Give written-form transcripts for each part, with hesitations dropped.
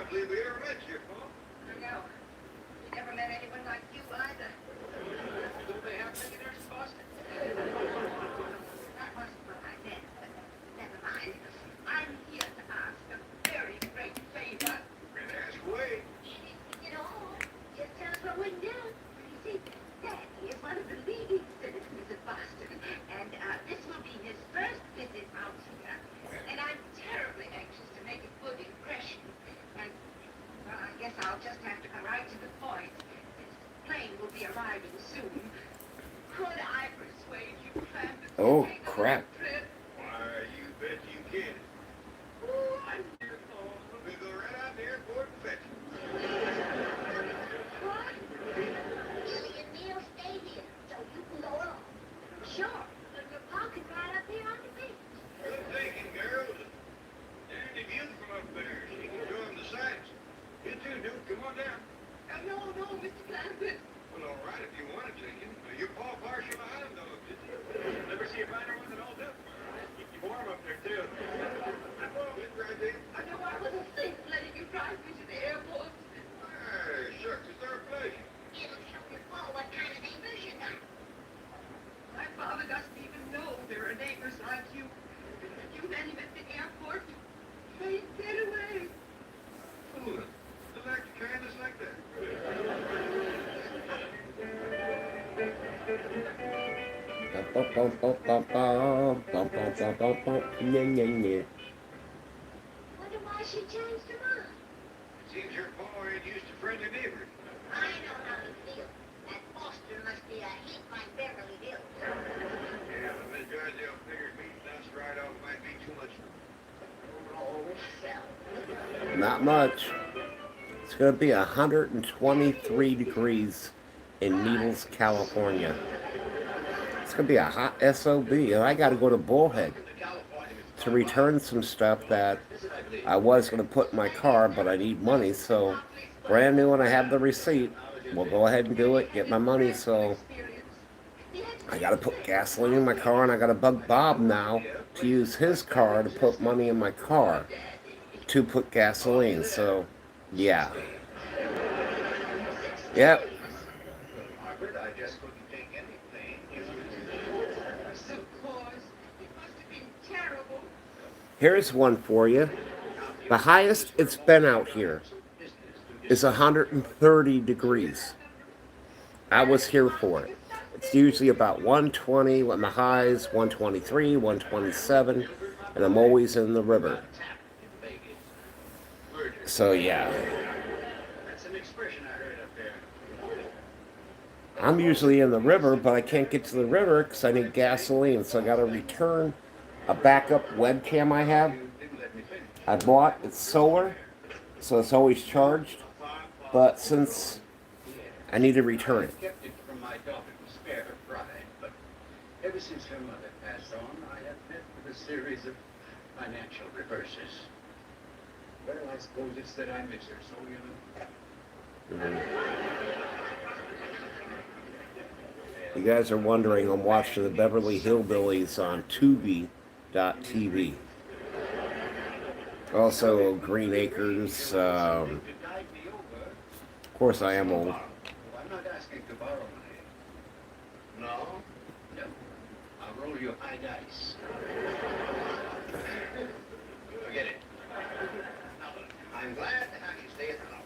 can't believe we ever met you, Paul. No. You never met anyone like you either. Don't they have millionaires in Boston? That wasn't what I meant, but never mind. I'm here to ask a very great favor. Ask away. You know, just tell us what we can do. You see, Daddy is one of the leading citizens of Boston, and this will be his first visit out here. And I'm terribly anxious to make a good impression. And, well, I guess I'll just have to come right to the point. This plane will be arriving soon. Could I persuade you, Clement, to Oh, take a crap. trip? Why, you bet you can. Wonderful. We'll go right out to the airport and fetch you. What? Lily and Neil stay here, so you can go along. Sure, but your pa can ride up here on the beach. Good thinking, girls. Dandy view from up there. She can show 'em the sights. You too, dude. Come on down. No, Mr. Clement. Well, all right, if you want to take him. Your paw partial island dog, did you? Never see a finer one than old Dabba. Keep you warm up there, too. Well, it's right there. I know I wasn't safe letting you drive me to the airport. Hey, shucks, it's our pleasure. It'll show your pa what kind of neighbors you got. My father doesn't even know there are neighbors like you. You met him at the airport. Hey, get away. Fooling. I like to kindness like that. Wonder why she changed her mind. Seems your paw ain't used to friendly neighbors. I know how to feel. That Boston must be a heap like Beverly Hills. Yeah, but Miss Drysdale figured meeting us right off might be too much. Oh, so. Not much. It's going to be 123 degrees in Needles, California. It's going to be a hot SOB, and I got to go to Bullhead to return some stuff that I was going to put in my car, but I need money, so brand new and I have the receipt. We'll go ahead and do it, get my money, so I got to put gasoline in my car, and I got to bug Bob now to use his car to put money in my car to put gasoline, so yeah. Yep. Margaret, I just couldn't take anything. Of course. It must have been terrible. Here's one for you. The highest it's been out here is 130 degrees. I was here for it. It's usually about 120 when the highs, 123, 127, and I'm always in the river. So yeah. That's an expression I heard up there. I'm usually in the river, but I can't get to the river because I need gasoline, so I got to return a backup webcam I have. I bought, it's solar, so it's always charged, but since I need to return it. Kept it from my daughter to spare her pride, but ever since her mother passed on, I have met with a series of financial reverses. Well, I suppose it's that I miss her, so you know. You guys are wondering, I'm watching the Beverly Hillbillies on Tubi.tv. Also, Green Acres. Of course, I am old. I'm not asking to borrow money. No? No. I'll roll you high dice. Forget it. I'm glad to have you stay at the house.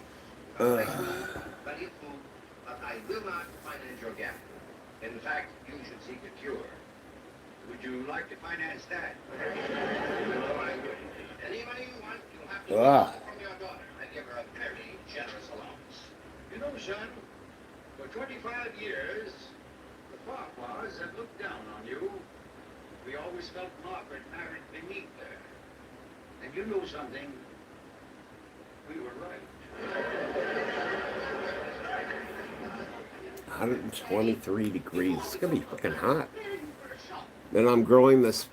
Plenty of food, but I will not finance your gambling. In fact, you should seek a cure. Would you like to finance that? No, I wouldn't. Any money you want, you'll have to borrow from your daughter. I give her a very generous allowance. You know, son, for 25 years, the Farquhars have looked down on you. We always felt Margaret married beneath her. And you know something? We were right. 123 degrees. It's gonna be fucking hot. Then I'm growing this,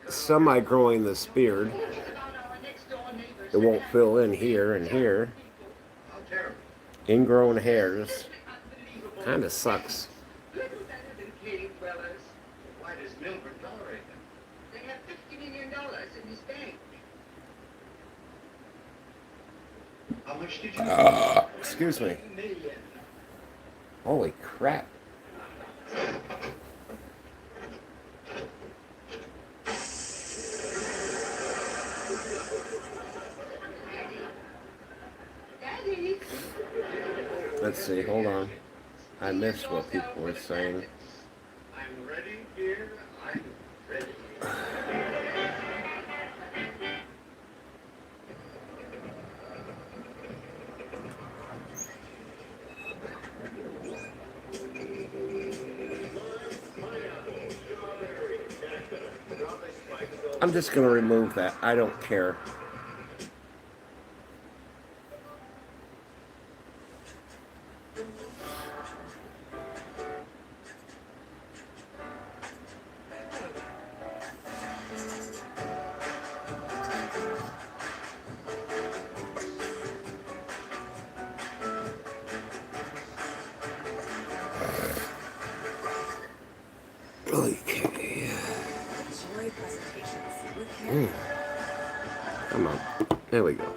semi-growing this beard. It won't fill in here and here. Ingrown hairs. Kind of sucks. Why does Milford tolerate them? They have $50 million in his bank. How How much did you Excuse me. million. Holy crap. Daddy. Let's see, hold on. I missed what people were saying. I'm ready here. I'm ready. I'm just going to remove that. I don't care. Okay. Enjoy presentations. Come on. There we go.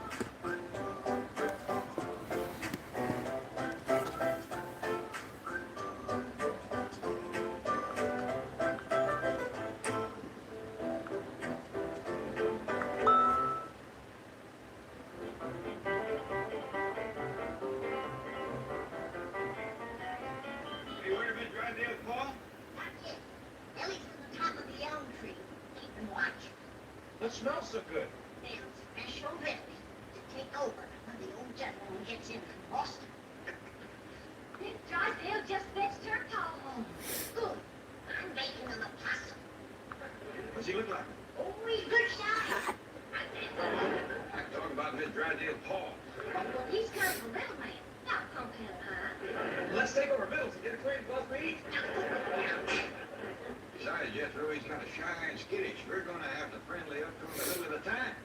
You heard of it, Drydale, Paul? Not yet. Ellie's on the top of the elm tree. Keeping watch. What smells so good? And special ready to take over when the old gentleman gets in from Boston. Miss Drysdale just fetched her call home. Good. I'm making him a possum. What's he look like? Oh, he's good shot. I'm talking about Miss Drydale, Paul. Well, he's kind of a little man. Not pumpkin pie. Let's take over Middles and get acquainted with us eat. Besides, Jethro, he's kind of shy and skittish. We're going to have to friendly up to him a little at a time.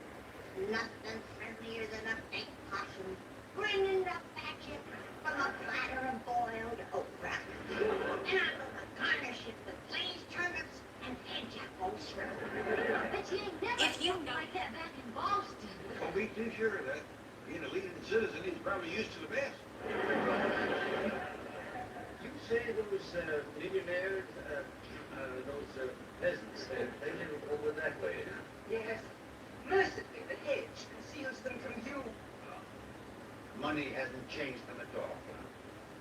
Nothing friendlier than a big possum grinning up at you from a platter of boiled okra. And I'm gonna garnish it with glazed turnips and hedgehog bolster. But you ain't never If you something know- like that back in Boston. Don't be too sure of that. Being a leading citizen, he's probably used to the best. You say those millionaires, those peasants, they live over that way, huh? Yes. Mercifully, the hedge conceals them from view. Money hasn't changed them at all.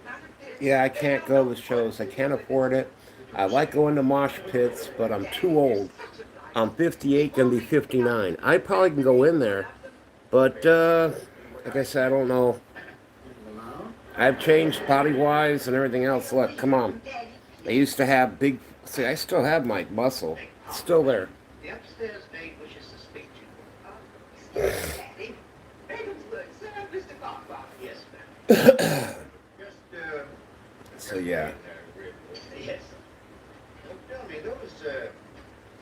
Not a bit. Yeah, I can't go to shows. I can't afford it. I like going to mosh pits, but I'm too old. I'm 58, gonna be 59. I probably can go in there, but like I said, I don't know. I've changed body-wise and everything else. Look, come on. I used to have big. See, I still have my muscle. It's still there. The upstairs maid wishes to speak to you. Excuse me, Daddy. Ravensburg, sir, Mr. Farquhar. Yes, ma'am. Just, So yeah. yes. Well, tell me, those,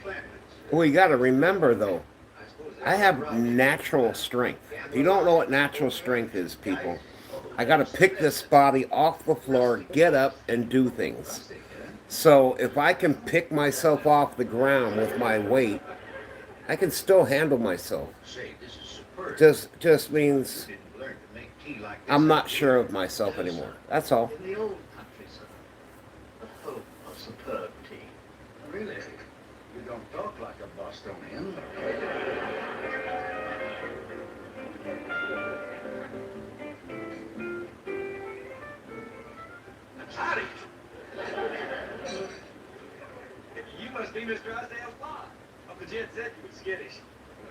planets. Well, you got to remember though. I suppose I have natural strength. If you don't know what natural strength is, people, I got to pick this body off the floor, get up, and do things. So if I can pick myself off the ground with my weight, I can still handle myself. Say, this is superb. Just means You didn't learn to make tea like this. I'm not sure of myself anymore. That's all. In the old countryside, the hope of superb tea. Really? You don't talk like a Bostonian. Howdy. You must be Miss Drysdale's pa. Uncle Jed said you were skittish.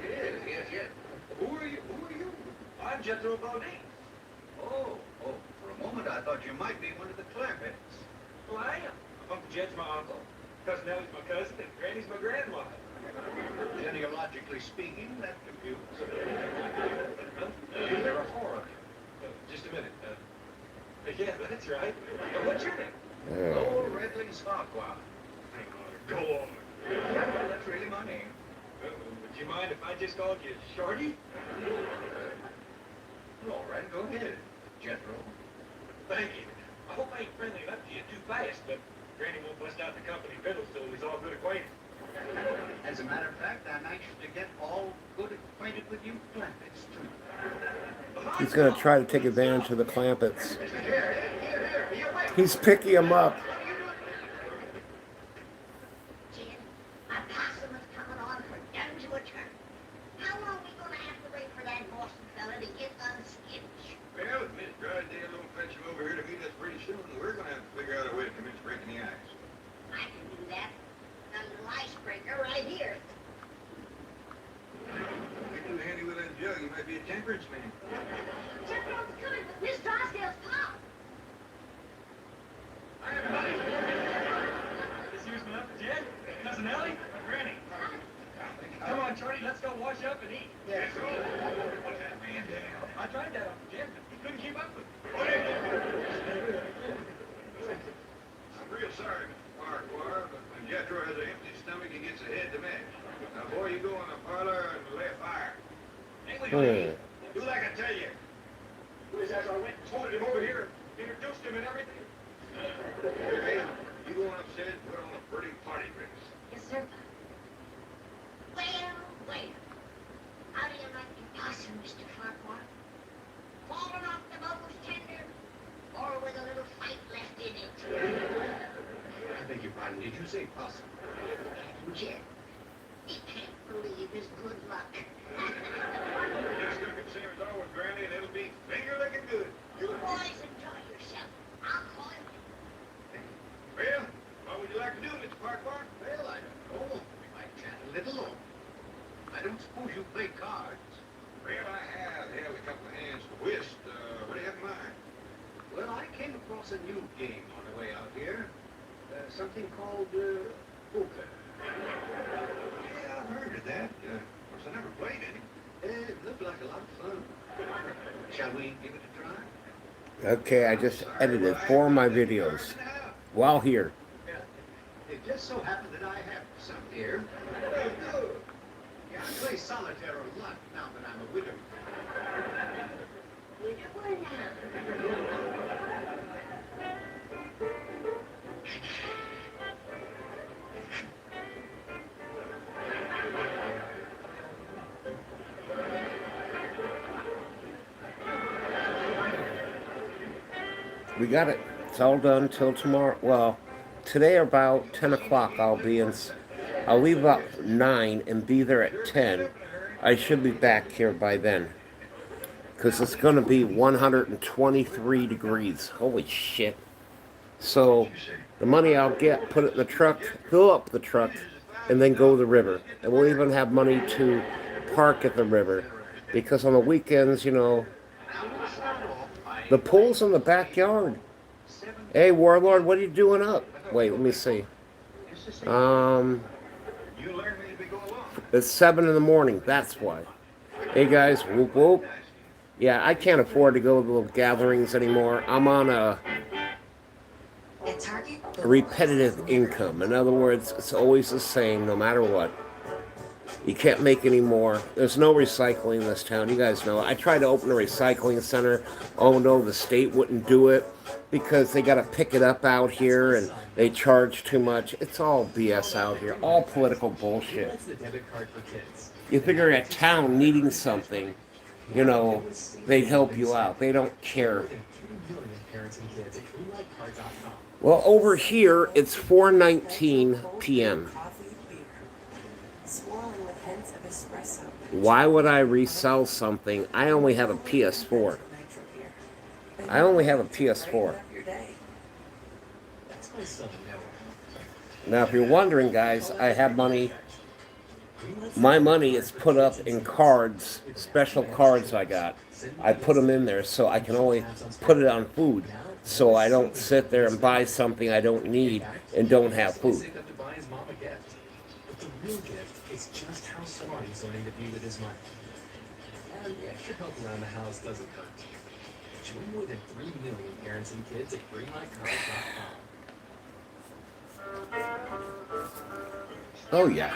Yes. Who are you? I'm Jethro Bodine. Oh, for a moment I thought you might be one of the Clampets. Well, I am. Uncle Jed's my uncle. Cousin Ellie's my cousin, and Granny's my grandmother. Genealogically speaking, that computes. There are four of you. Just a minute. Yeah, that's right. What's your name? Old Redling's Farquhar. Go on. Well, that's really my name. Would you mind if I just called you Shorty? All right, go ahead, Jethro. Thank you. I hope I ain't friendly enough to you too fast, but Granny won't bust out the company fiddle till he's all good acquainted. As a matter of fact, I'm anxious to get all good acquainted with you Clampets, too. Hi, He's going to try to take advantage of the clampets. He's picking him up. Jim, my possum is coming on for down to a turn. How long are we going to have to wait for that Boston fella to get unskittish? Well, if Miss Drysdale don't fetch him over here to meet us pretty soon, we're going to have to figure out a way to commence breaking the ice. I can do that. Got a little icebreaker right here. You're too handy with that jug. You might be a temperance man. Temperance coming with Miss Drysdale's pop. This here's my Uncle Jed, Cousin Ellie, my Granny. Come on, Charlie, let's go wash up and eat. Yes, sir. What's that man down? I tried that, Uncle Jed, but he couldn't keep up with me. I'm real sorry, Mr. Farquhar, but when Jethro has an empty stomach, he gets a head to match. Now, boy, you go in the parlor and lay a fire. Ain't we gonna eat? Do like I tell you. As I went and told him over here, introduced him and everything. Hey, you go on upstairs and put on a pretty party dress. Yes, sir. Well. How do you like your possum, Mr. Farquhar? Falling off the most tender, or with a little fight left in it? I beg your pardon, did you say possum? Jed, he can't believe his good luck. Just look at same as always, Granny, and it'll be finger-licking good. You boys enjoy yourself. I'll call him. Well, what would you like to do, Mr. Farquhar? Well, I don't know. We might chat a little. I don't suppose you play cards. Well, I have held a couple of hands for whist. What do you have in mind? Well, I came across a new game on the way out here. Something called toke. Yeah, I've heard of that. Of course, I never played any. It looked like a lot of fun. Shall we give it a try? Okay, I just edited 4 of my videos while here. Yeah, it just so happened that I have some here. Good. Yeah, I play solitaire a lot now that I'm a widow. Widower now. We got it. It's all done till tomorrow. Well, today about 10 o'clock I'll leave about 9 and be there at 10. I should be back here by then. Because it's going to be 123 degrees. Holy shit. So, the money I'll get, put it in the truck, fill up the truck, and then go to the river. And we'll even have money to park at the river. Because on the weekends, you know, the pool's in the backyard. Hey, Warlord, what are you doing up? Wait, let me see. It's 7 in the morning, that's why. Hey, guys, whoop, whoop. Yeah, I can't afford to go to little gatherings anymore. I'm on a repetitive income. In other words, it's always the same no matter what. You can't make any more. There's no recycling in this town. You guys know. I tried to open a recycling center. Oh no, the state wouldn't do it because they got to pick it up out here and they charge too much. It's all BS out here. All political bullshit. You figure a town needing something, you know, they'd help you out. They don't care. Well, over here, it's 4:19 p.m. Why would I resell something? I only have a PS4. I only have a PS4. Now, if you're wondering, guys, I have money. My money is put up in cards, special cards I got. I put them in there so I can only put it on food. So I don't sit there and buy something I don't need and don't have food. It's just how smart he's learning to be with his money. And the extra help around the house doesn't hurt. Join more than 3 million parents and kids at greenlightcards.com. Oh, yeah.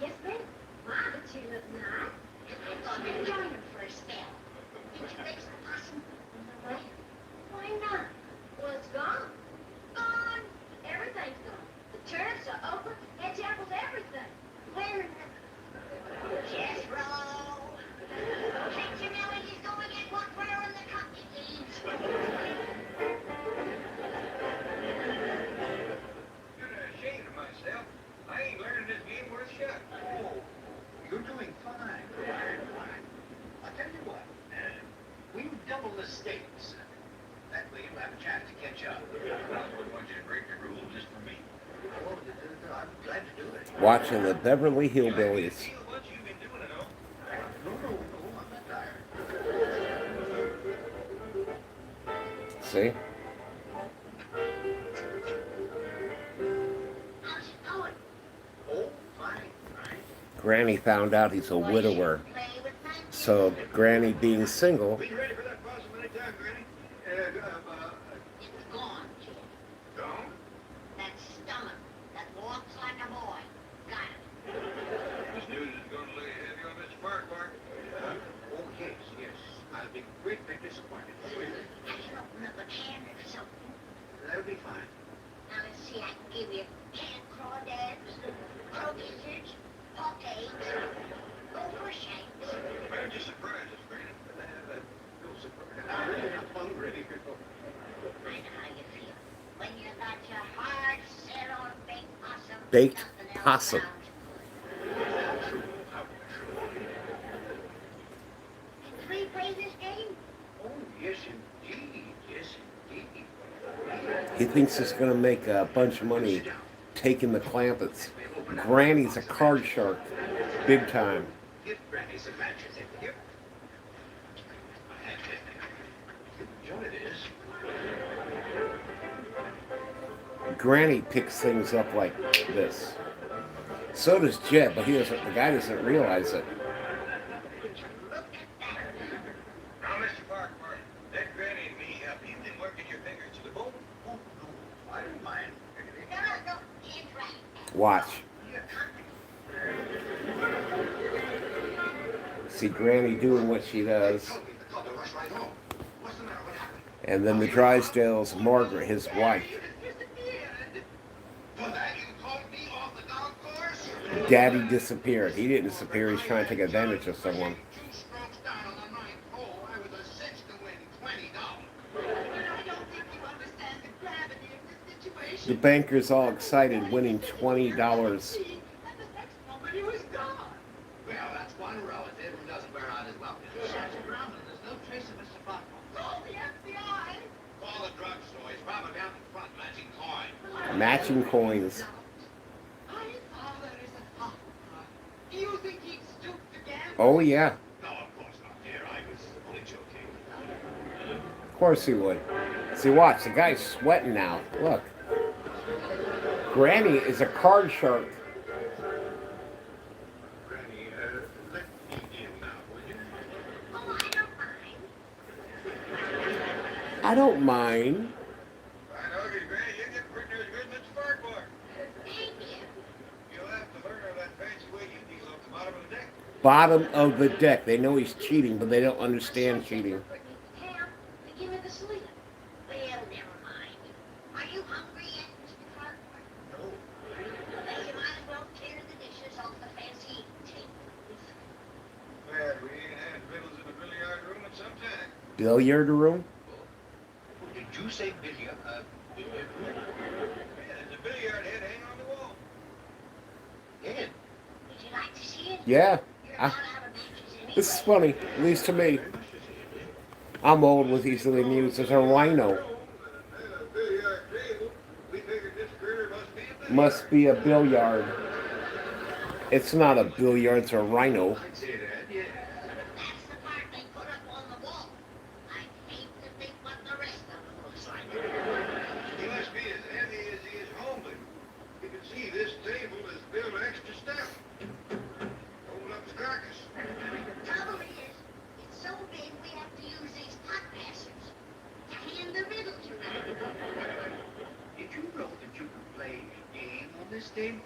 Yes, ma'am. Why, but you look nice. I thought you'd join him for a spell. Did you fix the possum? Why not? Well, it's gone. Gone. Everything's gone. The turfs are open. Head tackles, everything. Where in the... Jethro. Picture Nellie is going at what watching the Beverly Hillbillies. Feel what you've been doing it all. No, I'm not tired. See? How's it going? Oh, fine. Granny found out he's a widower. Play with my So Granny being single, Been ready for that possum anytime, Granny. It's gone, Jim. Gone? That stomach that walks like a boy. Got it. This news is going to lay heavy on Mr. Farquhar. Oh, yes. I'll be greatly disappointed. I can open up a can or something. That'll be fine. Now let's see, I can give you canned crawdads, crow gizzards, hawk eggs, gopher shanks. Man, just surprised us, Granny. No surprise. I'm really not hungry. I know how you feel. When you got your heart set on baked possum, Baked nothing else possum. sounds good. Can we play this game? Oh, yes, indeed. Yes, indeed. he thinks he's going to make a bunch of money taking the clampets. Granny's a card shark. Big time. Give Granny some matches in here. Sure it is. Granny picks things up like this. So does Jed, but the guy doesn't realize it. Now, Mr. Farquhar, let Granny and me help you in working your fingers to the bone. Oh, no, I don't mind. No, Jed's right. Watch. See Granny doing what she does. Tell me the club rush right home. What's the matter? What happened? And then the Drysdale's Margaret, his wife. For that, you called me off the golf course? Daddy disappeared. He didn't disappear. He's trying to take advantage of someone. 2 strokes down on the 9th hole. I was a 6 to win $20. I don't think you understand the gravity of the situation. The banker's all excited, winning $20. And the next moment he was gone. Well, that's one relative who doesn't wear out his welcome. Search around and there's no trace of Mr. Farquhar. Call the FBI. Call the drugstore. He's probably down in front matching coin. Matching coins. My father is a Farquhar. Do you think he'd stoop to gamble? Oh, yeah. No, of course not, dear. I was only joking. Of course he would. See, watch. The guy's sweating now. Look. Granny is a card shark. Granny, let me in now, will you? Oh, I don't mind. I don't mind. I know you, Granny. You get pretty near as good as Mr. Farquhar. Thank you. You'll have to learn how that fancy way you deal off the bottom of the deck. Bottom of the deck. They know he's cheating, but they don't understand cheating. Ham, give me the salida. Well, never mind. Are you hungry yet, Mr. Farquhar? No. Well, you might as well clear the dishes off the fancy table. Well, we ain't had vittles in the billiard room in some time. Billiard room? Did you say billiard? Billiard? Yeah, there's a billiard head hanging on the wall. Ed. Would you like to see it? Yeah. You're not out of matches anyway. This is funny, at least to me. I'm old with easily amused. There's a rhino. And a billiard table. We figured this critter Must be a billiard. It's not a billiard, it's a rhino. I'd say that, yeah. That's the part they put up on the wall. I hate to think what the rest of it looks like. He must be as heavy as he is homely. You can see this table is built extra stout. Open up the carcass. Trouble is, it's so big we have to use these pot passers to hand the riddles around. Did you know that you could play a game on this table?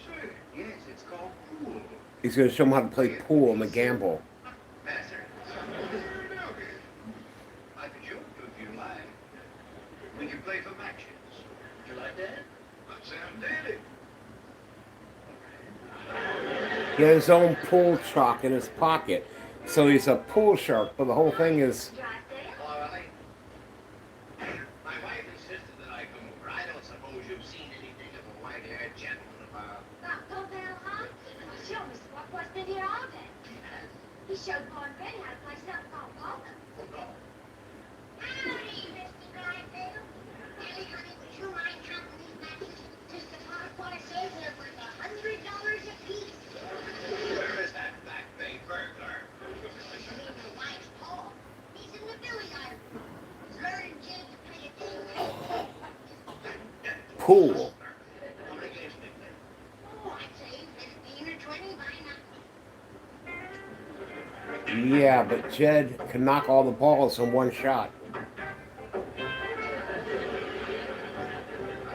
Sure. Yes, it's called pool. He's going to show him how to play pool and the gamble. Master. I could show it to you if you like. We can play for matches. Would you like that? That sounds dandy. He has his own pool chalk in his pocket. So he's a pool shark, but the whole thing is... All right. My wife insisted that I come over. I don't suppose you've seen anything of a white-haired gentleman about. Sure, Mr. Buckworth's been here all day. He showed Paul and Betty how to play something called poker. Oh, no. Howdy, Mr. Drysdale. Ellie, honey, would you mind counting these matches? Mr. Farquhar says there was $100 cool. Oh, I'd say 15 or 20 by now. Yeah, but Jed can knock all the balls in one shot. Are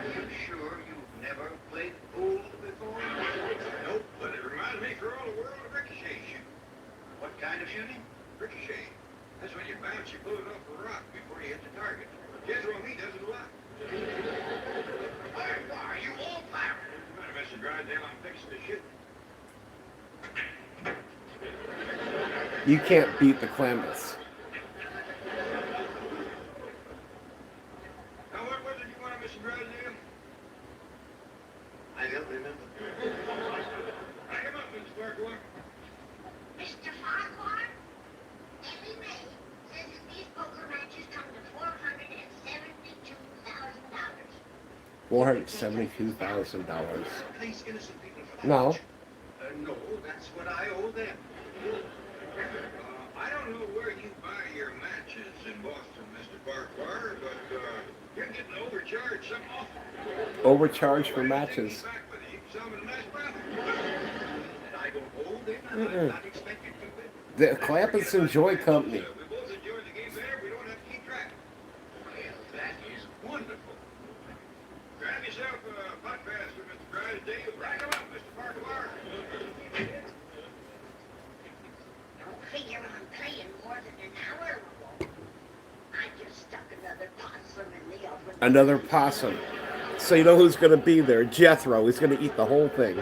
you sure you've never played pool before? Nope, but it reminds me for all the world of ricochet shooting. What kind of shooting? Ricochet. That's when you bounce your bullet off a rock before you hit the target. Jethro and me does it a lot. Why are you all firing? You might have missed a drive down. I'm fixing to shoot. You can't beat the Klamath. Now, what was it you want to miss a drive down? I don't remember. Back him up, Mr. Farquhar. Mr. Farquhar, Ellie Mae says that these poker matches come to $472,000. $472,000. These innocent people for that No. much? No, that's what I owe them. I don't know where you buy your matches in Boston, Mr. Farquhar, but you're getting overcharged some awful. Overcharged for matches. Back with you. Some of the nice brother. And I don't owe them. I'm not expected to. The Clampets enjoy company. We both enjoy the game better. We don't have to keep track. Well, that is wonderful. Grab yourself a pot pass for Mr. Drysdale. Rack him up, Mr. Farquhar. Don't figure on playing more than an hour ago. I just stuck another possum in the oven. Another possum. So you know who's going to be there? Jethro. He's going to eat the whole thing.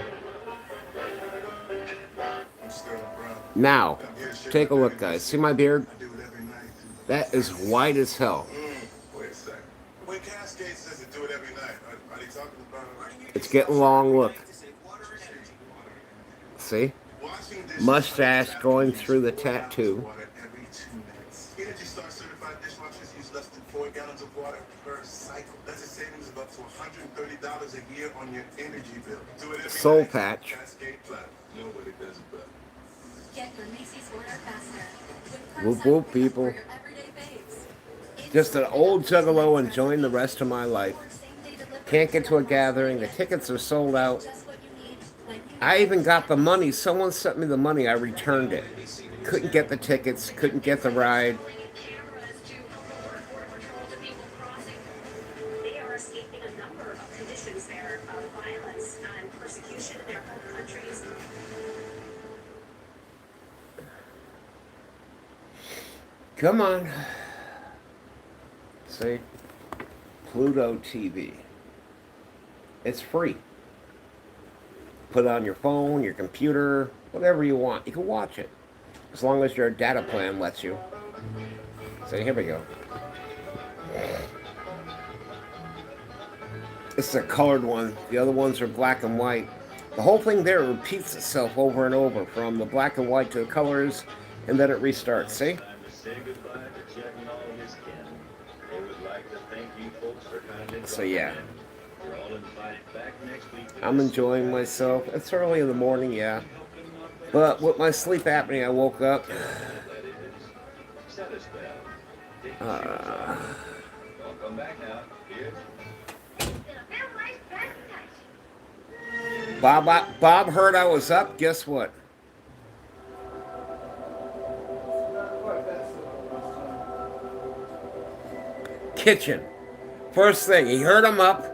Now, take a look, guys. See my beard? That is white as hell. Wait a second. When Cascade says to do it every night, are they talking about... It's getting long. Look. See? Mustache going through the tattoo. Energy Star certified dishwashers use less than 4 gallons of water per cycle. That's a savings of up to $130 a year on your energy bill. Do it every Soul night. patch. Cascade Platinum. Nobody does it better. Get your Macy's order faster. Whoop whoop, people. Just an old juggalo enjoying the rest of my life. Can't get to a gathering. The tickets are sold out. I even got the money. Someone sent me the money. I returned it. Couldn't get the tickets. Couldn't get the ride. They are escaping a number of conditions there of violence and persecution in their home countries. Come on. See? Pluto TV. It's free. Put it on your phone, your computer, whatever you want. You can watch it. As long as your data plan lets you. So here we go. This is a colored one. The other ones are black and white. The whole thing there repeats itself over and over from the black and white to the colors, and then it restarts. See? So yeah. I'm enjoying myself. It's early in the morning, yeah. But with my sleep apnea, I woke up. Bob heard I was up. Guess what? Kitchen. First thing, he heard him up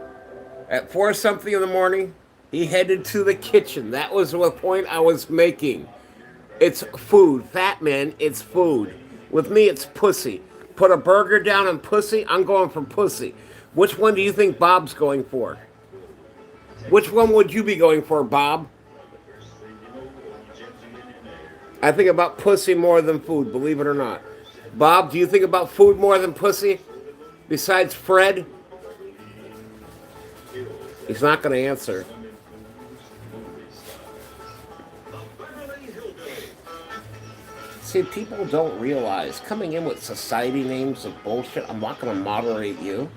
at 4 something in the morning. He headed to the kitchen. That was the point I was making. It's food. Fat man, it's food. With me, it's pussy. Put a burger down on pussy, I'm going for pussy. Which one do you think Bob's going for? Which one would you be going for, Bob? I think about pussy more than food, believe it or not. Bob, do you think about food more than pussy? Besides Fred? He's not going to answer. See, people don't realize, coming in with society names of bullshit, I'm not going to moderate you.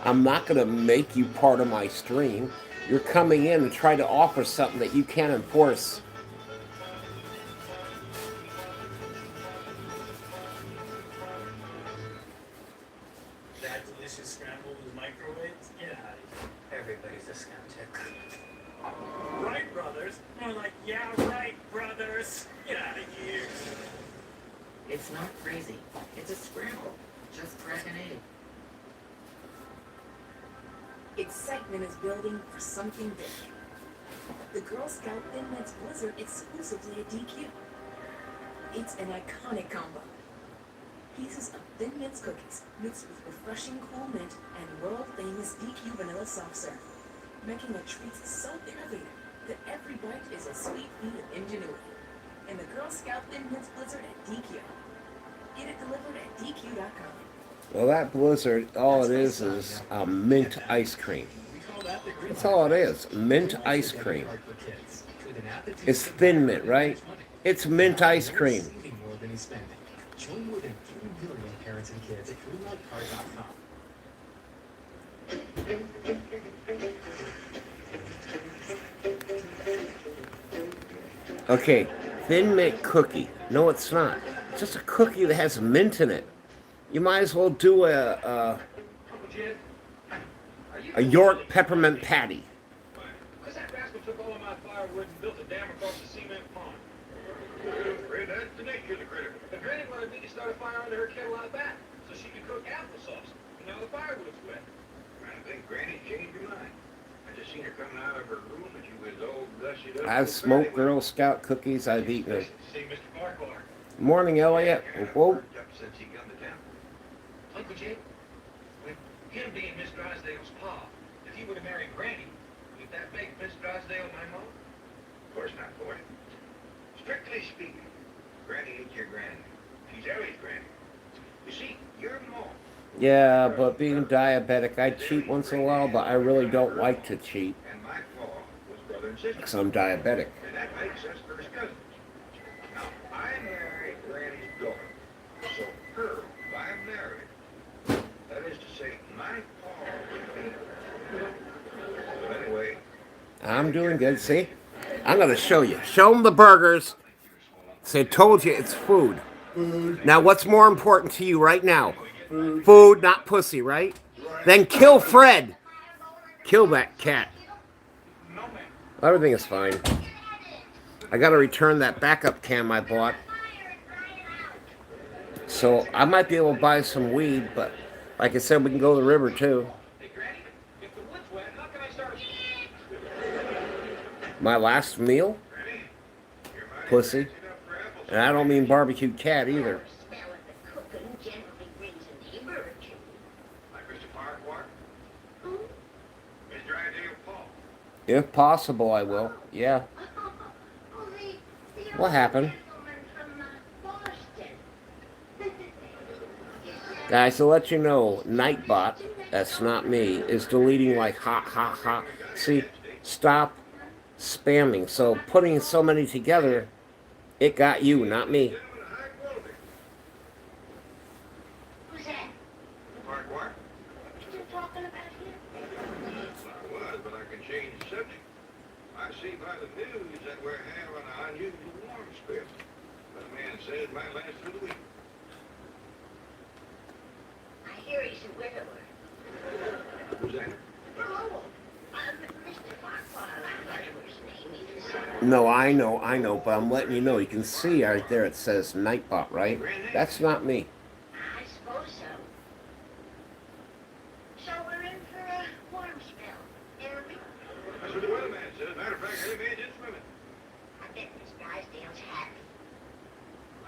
I'm not going to make you part of my stream. You're coming in and trying to offer something that you can't enforce. That delicious scramble with microwaves? Get out of here. Everybody's a skeptic. Right, brothers? More like, yeah, right, brothers. Get out of here. It's not crazy. It's a scramble. Just crack an egg. Excitement is building for something big. The Girl Scout Thin Mints Blizzard exclusively at DQ. It's an iconic combo. Pieces of Thin Mints cookies mixed with refreshing cool mint and world-famous DQ vanilla soft serve, making the treats so innovative that every bite is a sweet feat of ingenuity. And the Girl Scout Thin Mints Blizzard at DQ. Get it delivered at DQ.com. Well, that Blizzard, all it is mint ice cream. That's all it is, mint ice cream. It's Thin Mint, right? It's mint ice cream. Join more than 3 million parents and kids at greenlightcard.com. Okay, Thin Mint cookie. No, it's not. It's just a cookie that has mint in it. You might as well do a York peppermint patty. Because that rascal took all of my firewood and built a dam across the cement pond. Afraid that's the nature of the critter. The granny wanted me to start a fire under her kettle out back, so she could cook applesauce. And now the firewood's wet. I think Granny changed her mind. I just seen her coming out of her room and she was all gushed up. I've smoked Girl Scout cookies. I've eaten them. See Mr. Farquhar. Morning, Elliot. Whoa. Since he come to town. Uncle Jake, with him being Miss Drysdale's pa, if he were to marry Granny, would that make Miss Drysdale my mom? Of course not, boy. Strictly speaking, Granny ain't your granny. She's Ellie's granny. You see, your mom. Yeah, but being diabetic, I cheat once in a while, but I really don't like to cheat. And my pa was brother and sister. Because I'm diabetic. And that makes us first cousins. Now, I married Granny's daughter. So her, if I'm married, that is to say, my pa would be. So anyway. I'm doing good. See? I'm going to show you. Show them the burgers. Say, told you it's food. Now, what's more important to you right now? Food, not pussy, right? Then kill Fred. Kill that cat. Everything is fine. I got to return that backup cam I bought. So I might be able to buy some weed, but like I said, we can go to the river too. My last meal? Pussy. And I don't mean barbecue cat either. If possible, I will. Yeah. What happened? Guys, to let you know, Nightbot, that's not me, is deleting like ha ha ha. See, stop spamming. So putting so many together, it got you, not me. Who's that? Farquhar? What you talking about here? I was, but I can change the subject. I see by the news that we're having an unusual warm spell. But a man said it might last through the week. I hear he's a widower. Who's that? Oh, Mr. Farquhar, I thought it was his name. No, I know, but I'm letting you know. You can see right there it says Nightbot, right? That's not me. I suppose so. So we're in for a warm spell, aren't we? That's what the weatherman said. Matter of fact, every man did swimming. I bet Miss Drysdale's happy.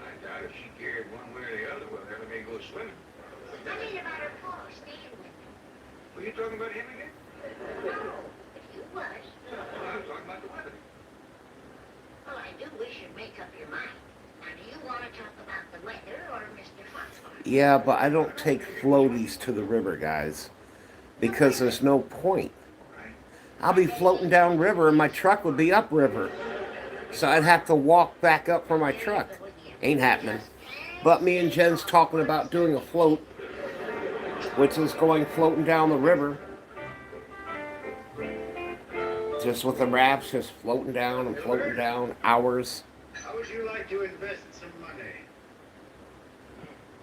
I doubt if she cared one way or the other whether Ellie may go swimming. I mean about her pa staying with me. Were you talking about him again? No, if you was. Well, I was talking about the weather. Well, I do wish you'd make up your mind. Now, do you want to talk about the weather or Mr. Farquhar? Yeah, but I don't take floaties to the river, guys, because there's no point. I'll be floating down river and my truck would be upriver. So I'd have to walk back up for my truck. Ain't happening. But me and Jen's talking about doing a float, which is going floating down the river. Just with the rafts, just floating down and floating down, hours. How would you like to invest some money?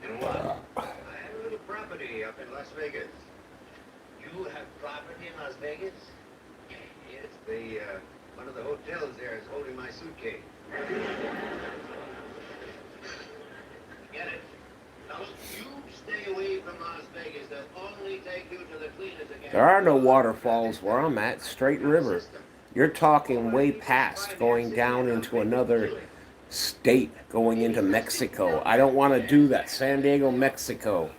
In what? I have a little property up in Las Vegas. You have property in Las Vegas? Yes, they, one of the hotels there is holding my suitcase. Get it? Now, you stay away from Las Vegas. They'll only take you to the cleaners again. There are no waterfalls where I'm at. Straight river. You're talking way past going down into another state, going into Mexico. I don't want to do that. San Diego, Mexico.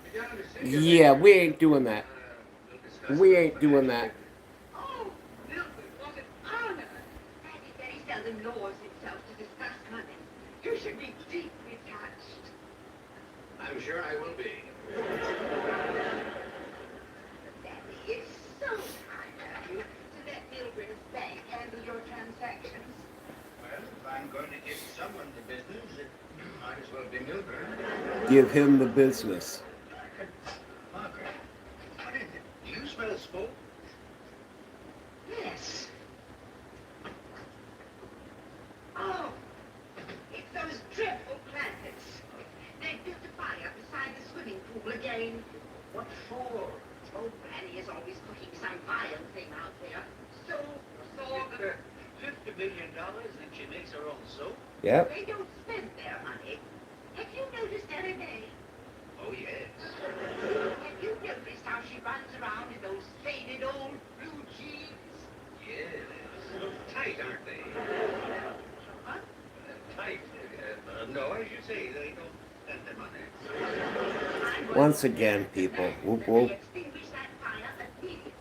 Yeah, we ain't doing that. We ain't doing that. Oh, Milford was an honor. Daddy very seldom lowers himself to discuss money. You should be deeply touched. I'm sure I will be. Daddy, it's so kind of you to let Milford's bank handle your transactions. Well, if I'm going to give someone the business, it might as well be Milford. Give him the business. Margaret, what is it? Do you smell smoke? Yes. Oh, it's those dreadful planets. They built a fire beside the swimming pool again. What for? Oh, Granny is always cooking some violent thing out there. So, $50 million and she makes her own soap? Yep. they don't spend their money. Have you noticed Renee? Oh, yes. Have you noticed how she runs around in those faded old blue jeans? Yes. Tight, aren't they? Huh? Tight. No, as you say, they don't spend their money. Once again, people. Whoop, whoop. Extinguish that fire immediately.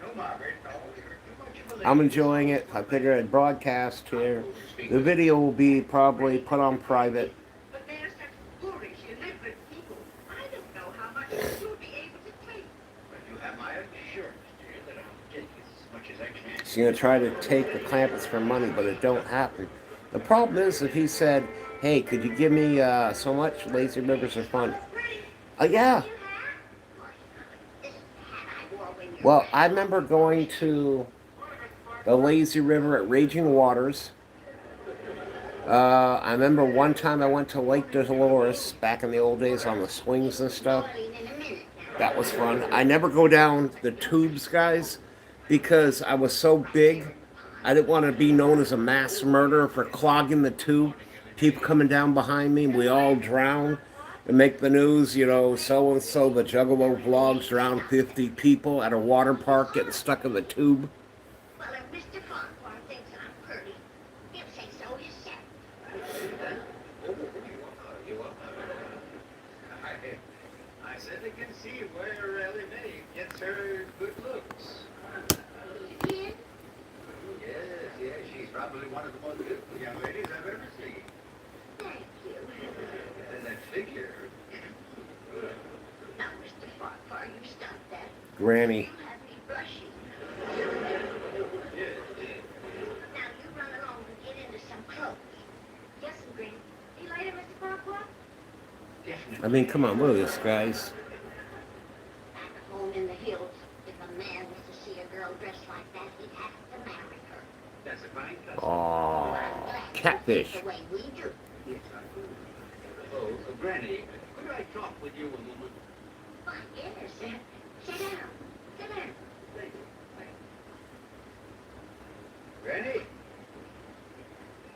No, Margaret, no, you're too much of a lady. I'm enjoying it. I figured I'd broadcast here. The video will be probably put on private. But they're such foolish, deliberate people. I don't know how much you'll be able to take. But you have my assurance, dear, that I'll take as much as I can. She's going to try to take the Clampets for money, but it don't happen. The problem is if he said, hey, could you give me so much? Lazy rivers are fun. Yeah. Well, I remember going to the lazy river at Raging Waters. I remember one time I went to Lake Dolores back in the old days on the swings and stuff. That was fun. I never go down the tubes, guys, because I was so big. I didn't want to be known as a mass murderer for clogging the tube. People coming down behind me, we all drown and make the news, you know, so-and-so, the Juggalo vlogs, drowned 50 people at a water park getting stuck in the tube. Well, if Mr. Farquhar thinks I'm pretty, he'll say so himself. You up? I certainly can see where Ellie Mae gets her good looks. You did? Yes, she's probably one of the most beautiful young ladies I've ever seen. Thank you. And that figure. Now, Mr. Farquhar, you stop that. Granny. You have me blushing. Yes. Now, you run along and get into some clothes. Yes, Granny. See you later, Mr. Farquhar? Definitely. I mean, come on, look at this, guys. Back home in the hills, if a man was to see a girl dressed like that, he'd have to marry her. That's a fine custom. Aww. Catfish. The way we do. Yes, I do. Oh, Granny, could I talk with you a moment? Why, yes, sir. Sit down. Sit down. Thank you. Granny,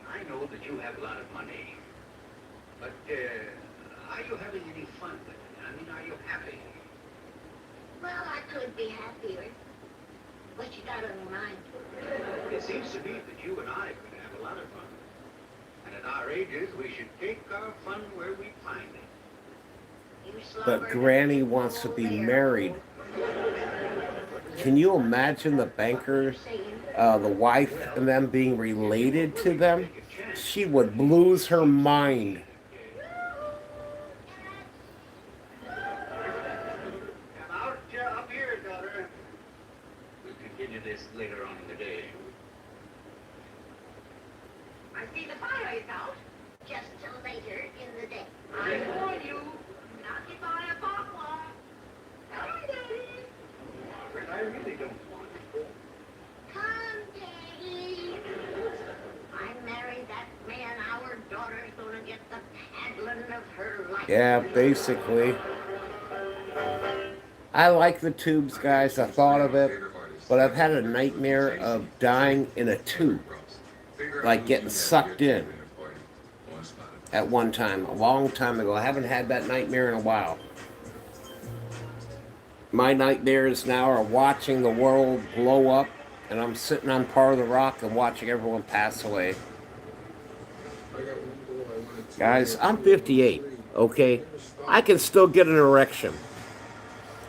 I know that you have a lot of money, but are you having any fun with it? I mean, are you happy? Well, I could be happier. What you got on your mind? It seems to me that you and I could have a lot of fun. And at our ages, we should take our fun where we find it. You But slumbered Granny and wants to be there. married. Can you imagine the banker, the wife, and them being related to them? She would lose her mind. Come out up here, daughter. We'll continue this later on in the day. I see the fire is out. Just till later in the day. I warn you, not if I a Farquhar. Come, Daddy. Margaret, I really don't want to. Come, Daddy. I married that man. Our daughter's gonna get the paddling of her life. Yeah, basically. I like the tubes, guys. I thought of it, but I've had a nightmare of dying in a tube, like getting sucked in at one time, a long time ago. I haven't had that nightmare in a while. My nightmares now are watching the world blow up, and I'm sitting on part of the rock and watching everyone pass away. Guys, I'm 58, okay? I can still get an erection.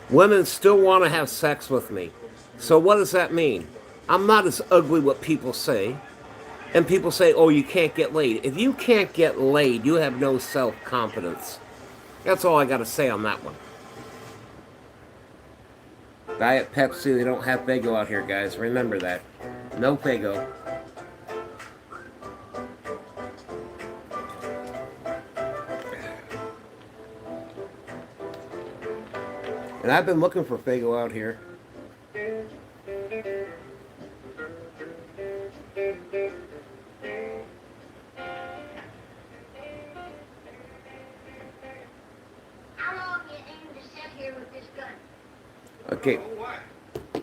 Women still want to have sex with me. So what does that mean? I'm not as ugly what people say. And people say, oh, you can't get laid. If you can't get laid, you have no self-confidence. That's all I got to say on that one. Diet Pepsi, they don't have Fago out here, guys. Remember that. No Fago. And I've been looking for Fago out here. Okay,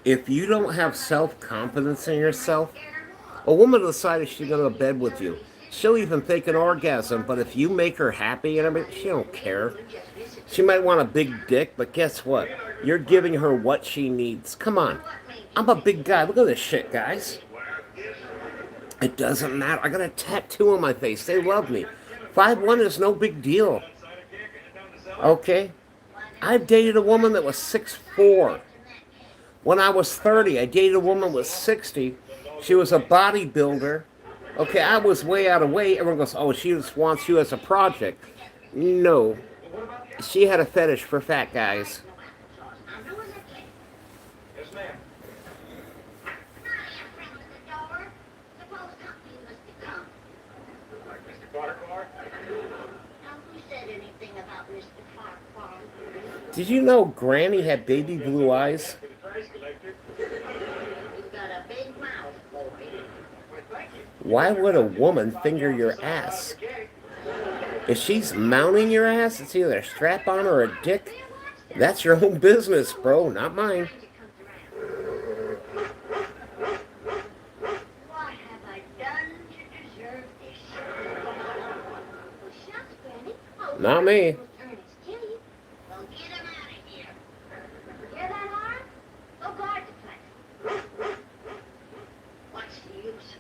if you don't have self-confidence in yourself, a woman decided she's going to bed with you. She'll even fake an orgasm, but if you make her happy and everything, she don't care. She might want a big dick, but guess what? You're giving her what she needs. Come on. I'm a big guy. Look at this shit, guys. It doesn't matter. I got a tattoo on my face. They love me. 5'1" is no big deal. Okay? I've dated a woman that was 6'4". When I was 30, I dated a woman that was 60. She was a bodybuilder. Okay, I was way out of weight. Everyone goes, oh, she just wants you as a project. No. She had a fetish for fat guys. Yes, ma'am. Like Mr. Farquhar? Who said anything about Mr. Farquhar? Did you know Granny had baby blue eyes? You've got a big mouth, boy. Why would a woman finger your ass? If she's mounting your ass, it's either a strap-on or a dick. That's your own business, bro, not mine. What have I done to deserve this? Well, shucks, Granny. Oh, Not me. Ernest Kitty. Well, get him out of here. Hear that, Arm? Go guard the place. What's the use?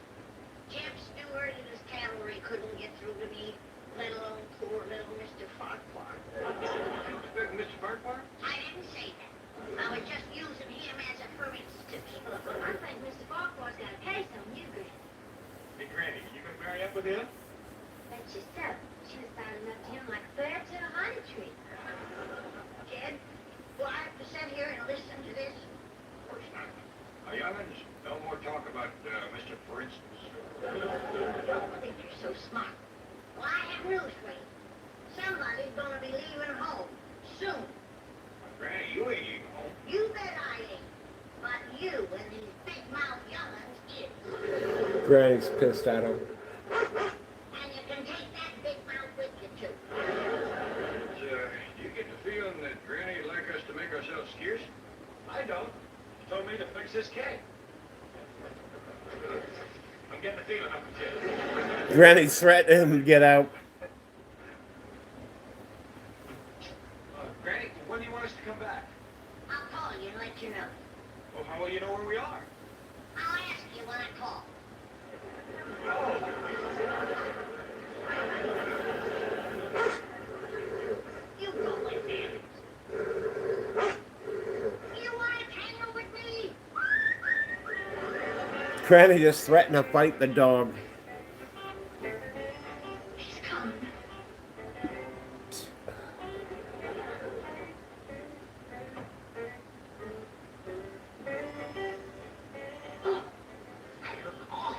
Jim Stewart and his cavalry couldn't get through to me, let alone poor little Mr. Farquhar. Mr. Farquhar? I didn't say that. I was just using him as a for instance. I think Mr. Farquhar's got a case on you, Granny. Hey, Granny, you gonna marry up with him? That's just so. She was filing up to him like birds in a honey tree. Jed, do I have to sit here and listen to this? Of course not. Now, young'uns, no more talk about Mr. For instance. I think you're so smart. Well, I have news for you. Somebody's gonna be leaving home soon. Granny, you ain't even home. You bet I ain't. But you and these big mouth young'uns is. Granny's pissed at him. And you can take that big mouth with you too. You get the feeling that Granny would like us to make ourselves scarce? I don't. She told me to fix this cake. I'm getting the feeling, Uncle Jed. Granny's threatening him to get out. Granny, when do you want us to come back? I'll call you and let you know. Well, how will you know where we are? I'll ask you when I call. You go with me. You want to tangle with me? Granny just threatened to fight the dog. He's coming. Oh, I look awful.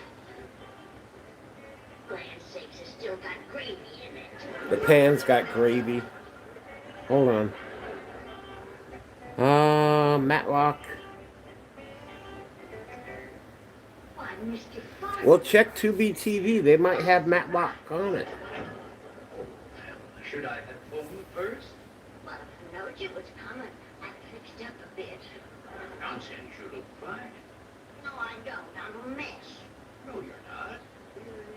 Grand sakes, it's still got gravy in it. The pan's got gravy. Hold on. Matlock. Why, Mr. Farquhar. Well, check 2BTV. They might have Matlock on it. Should I have phoned first? Well, I knowed you was coming. I fixed up a bit. Nonsense, you look fine. No, I don't. I'm a mess. No, you're not.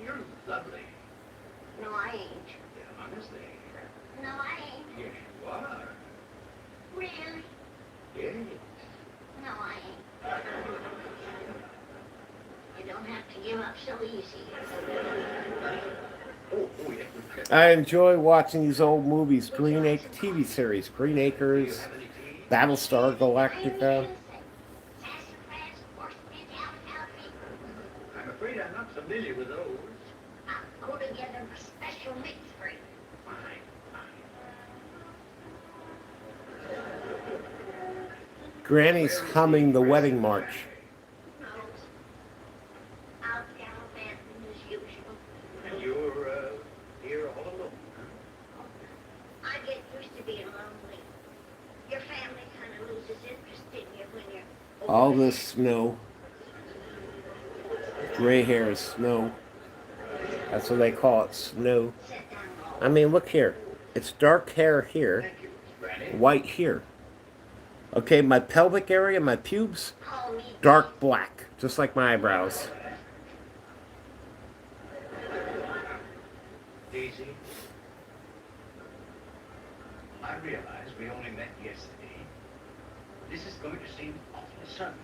You're lovely. No, I ain't. Yeah, honestly. No, I ain't. Yes, you are. Really? Yes. No, I ain't. You don't have to give up so easy. Oh, yes. I enjoy watching these old movies, Green Acres TV series, Green Acres, Battlestar Galactica. I'm afraid I'm not familiar with those. I'll go together a special mix for you. Fine, fine. Granny's humming the wedding march. No. I'll gallivant as usual. And you're here all alone. I get used to being lonely. Your family kind of loses interest in you when you're older. All this snow. Gray hair is snow. That's what they call it, snow. Sit down. I mean, look here. It's dark hair here, Thank you, Granny. white here. Okay, my pelvic area, my pubes, Call me dark black, just like my eyebrows. Daisy, I realize we only met yesterday. This is going to seem awfully sudden.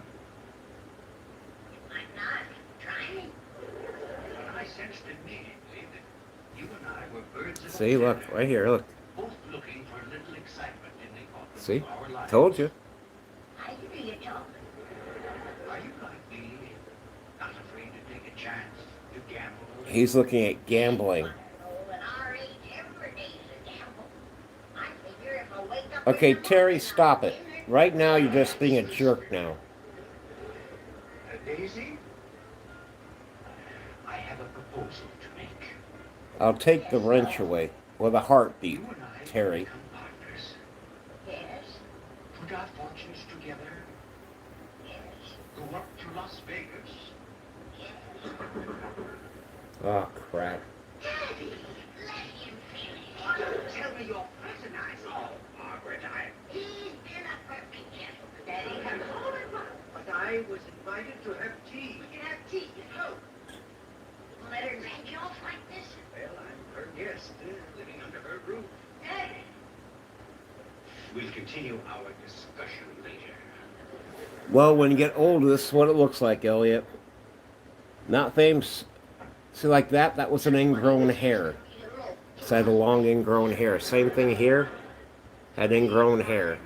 I'm not. Try me. But I sensed immediately that you and I were birds of a See, look, feather, right here, look. both looking for a little excitement in the autumn See? of our lives. Told you. I hear you talking. Are you like me, not afraid to take a chance to gamble? He's looking at gambling. Oh, at our age, every day's a gamble. I figure if I wake up Okay, in the Terry, morning, stop I'll it. win it. Right now, you're just being a jerk now. Daisy, I have a proposal to make. I'll take the wrench away with a heartbeat, You and I Terry. become partners. Yes, Put our fortunes together. yes, Go up to Las Vegas. yes. Oh, crap. Daddy, let him finish. Tell me your present all, Margaret. He's been a perfect gentleman, Daddy. And all at once, But I was invited to have tea. we can have tea at home. Let her drag you off like this? Well, I'm her guest, living under her roof. Daddy. We'll continue our discussion later. Well, when you get older, this is what it looks like, Elliot. Not famous. See, like that? That was an ingrown hair. So I had a long ingrown hair. Same thing here. Had ingrown hair.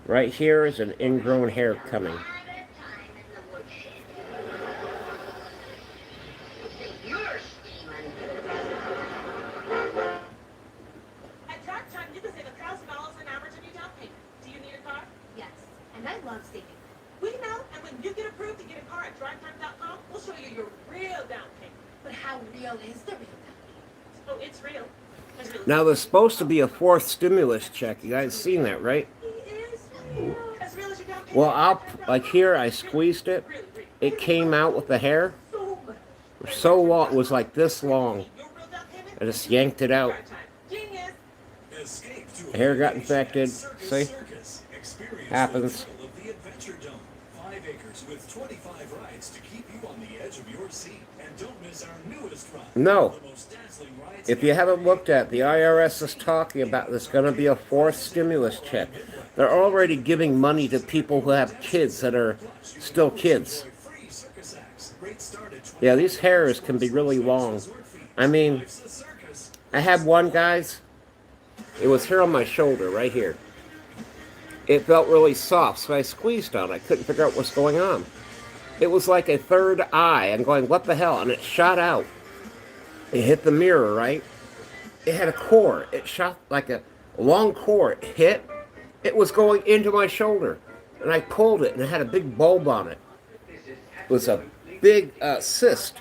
Right here is an ingrown hair coming. At a time in the woodshed. See, you're steaming. At track time, you can save $1,000 an average on your down payment. Do you need a car? Yes, and I love saving. We know, and when you get approved to get a car at drivetime.com, we'll show you your real down payment. But how real is the real value? Oh, it's real. As real as Now, there's supposed to be a fourth stimulus check. You guys seen that, right? it is real. As real as your down payment. Well, like here, I squeezed it. Really, really. It came out with the hair. So much. So long. It was like this long. Your real down payment? I just yanked it out. Drive time. Genius. Escape to The hair got vacation infected. at Circus See? Circus. Experience Happens. the thrill of the Adventure Dome. 5 acres with 25 rides to keep you on the edge of your seat. And don't miss our newest ride. No. The most dazzling rides If you haven't looked at, the IRS is talking about there's going to be a fourth stimulus check. They're already giving money to people who have kids that are still kids. free circus acts. Great start at Yeah, these hairs can be really long. I mean, Life's a circus. I had one, guys. It was here on my shoulder, right here. It felt really soft, so I squeezed on it. I couldn't figure out what's going on. It was like a third eye. I'm going, what the hell? And it shot out. It hit the mirror, right? It had a core. It shot like a long core. It hit. It was going into my shoulder. And I pulled it, and it had a big bulb on it. It was a big cyst.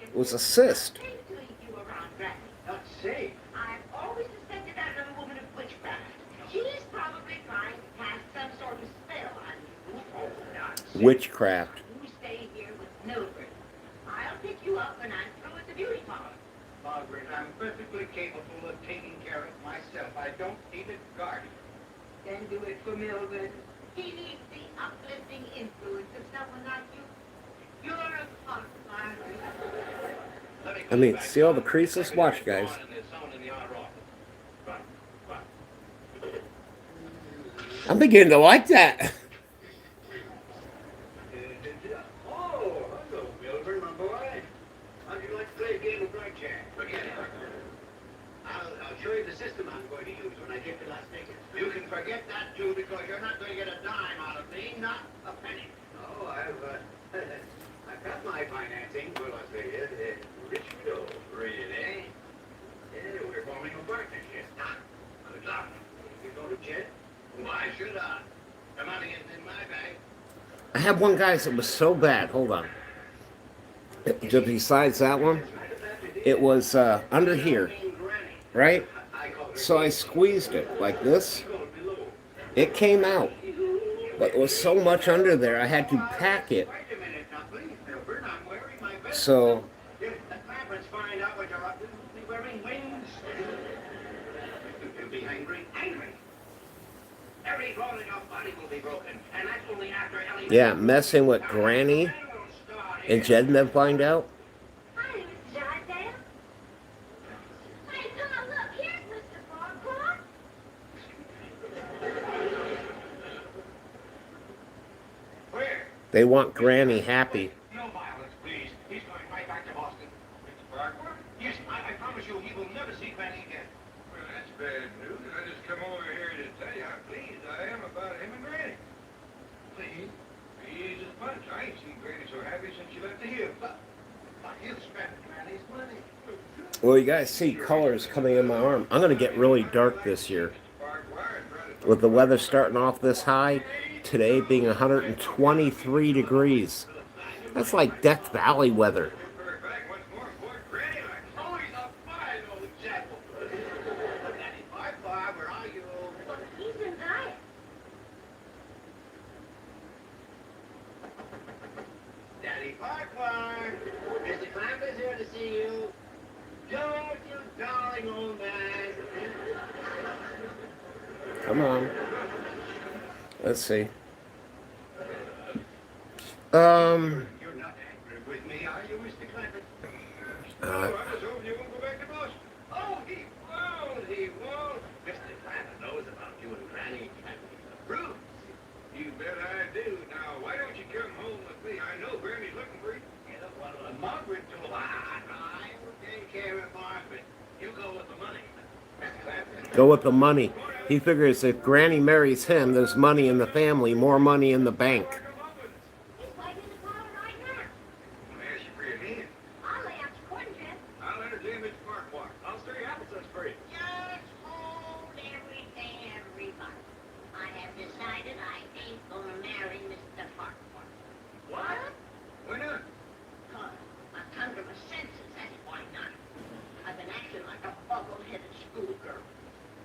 It was a cyst. You around Granny. Not safe. I've always suspected that little woman of witchcraft. She is probably trying to cast some sort of spell on you. Oh, nonsense. Witchcraft. You stay here with Mildred. I'll pick you up when I'm through at the beauty parlor. Margaret, I'm perfectly capable of taking care of myself. I I don't need it guarded. Then do it for Milburn. He needs the uplifting influence of someone like you. You're a fun I mean, see all the creases? Watch, guys. I'm beginning to like that. Oh, hello, Milburn, my boy. How'd you like to play a game of blackjack? Forget it. I'll show you the system I'm going to use when I get to Las Vegas. You can forget that, too, because you're not going to get a dime out of me, not a penny. Oh, I've got my financing for Las Vegas. Rich widow, really? Yeah, we're forming a partnership. Good luck. You go to jet? Why should I? The money is in my bag. I have one, guys, that was so bad. Hold on. Just besides that one, it was under here, right? So I squeezed it like this. It came out. But it was so much under there, I had to pack it. So... yeah, messing with Granny and Yadda find out. Hi, Mr. Yadda. Hey, come on, look, here's Mr. Farquhar. Where? They want Granny happy. No violence, please. He's going right back to Boston. Mr. Farquhar? Yes, I promise you he will never see Granny again. Well, that's bad news. I just come over here to tell you how pleased I am about him and Granny. Please? Pleased as punch. I ain't seen Granny so happy since she left the hill. But you spent Granny's money. Well, you guys see colors coming in my arm. I'm going to get really dark this year. With the weather starting off this high, today being 123 degrees. That's like Death Valley weather. Oh, he's a fine old chap. Daddy Farquhar, where are you? Look, he's in diet. Daddy Farquhar, Mr. Clamp is here to see you. Don't you darling old man. Come on. Let's see. You're not angry with me, are you, Mr. Clamp? I was hoping you won't go back to Boston. Oh, he won't, he won't. Mr. Clamp knows about you and Granny. Bruce. You bet I do. Now, why don't you come home with me? I know Granny's looking for you. Yeah, well, Margaret told I will take care of Margaret. You go with the money. Mr. Clamp. Go with the money. He figures if Granny marries him, there's money in the family, more money in the bank. He's waiting in the parlor right now. I'm going to ask you for your hand. I'll lay out your corn, Jeff. I'll entertain Mr. Farquhar. I'll stir your applesauce for you. Just hold everything, everybody. I have decided I ain't gonna marry Mr. Farquhar. What? Why not? Cause I've come to my senses, that's why not. I've been acting like a bubble-headed schoolgirl.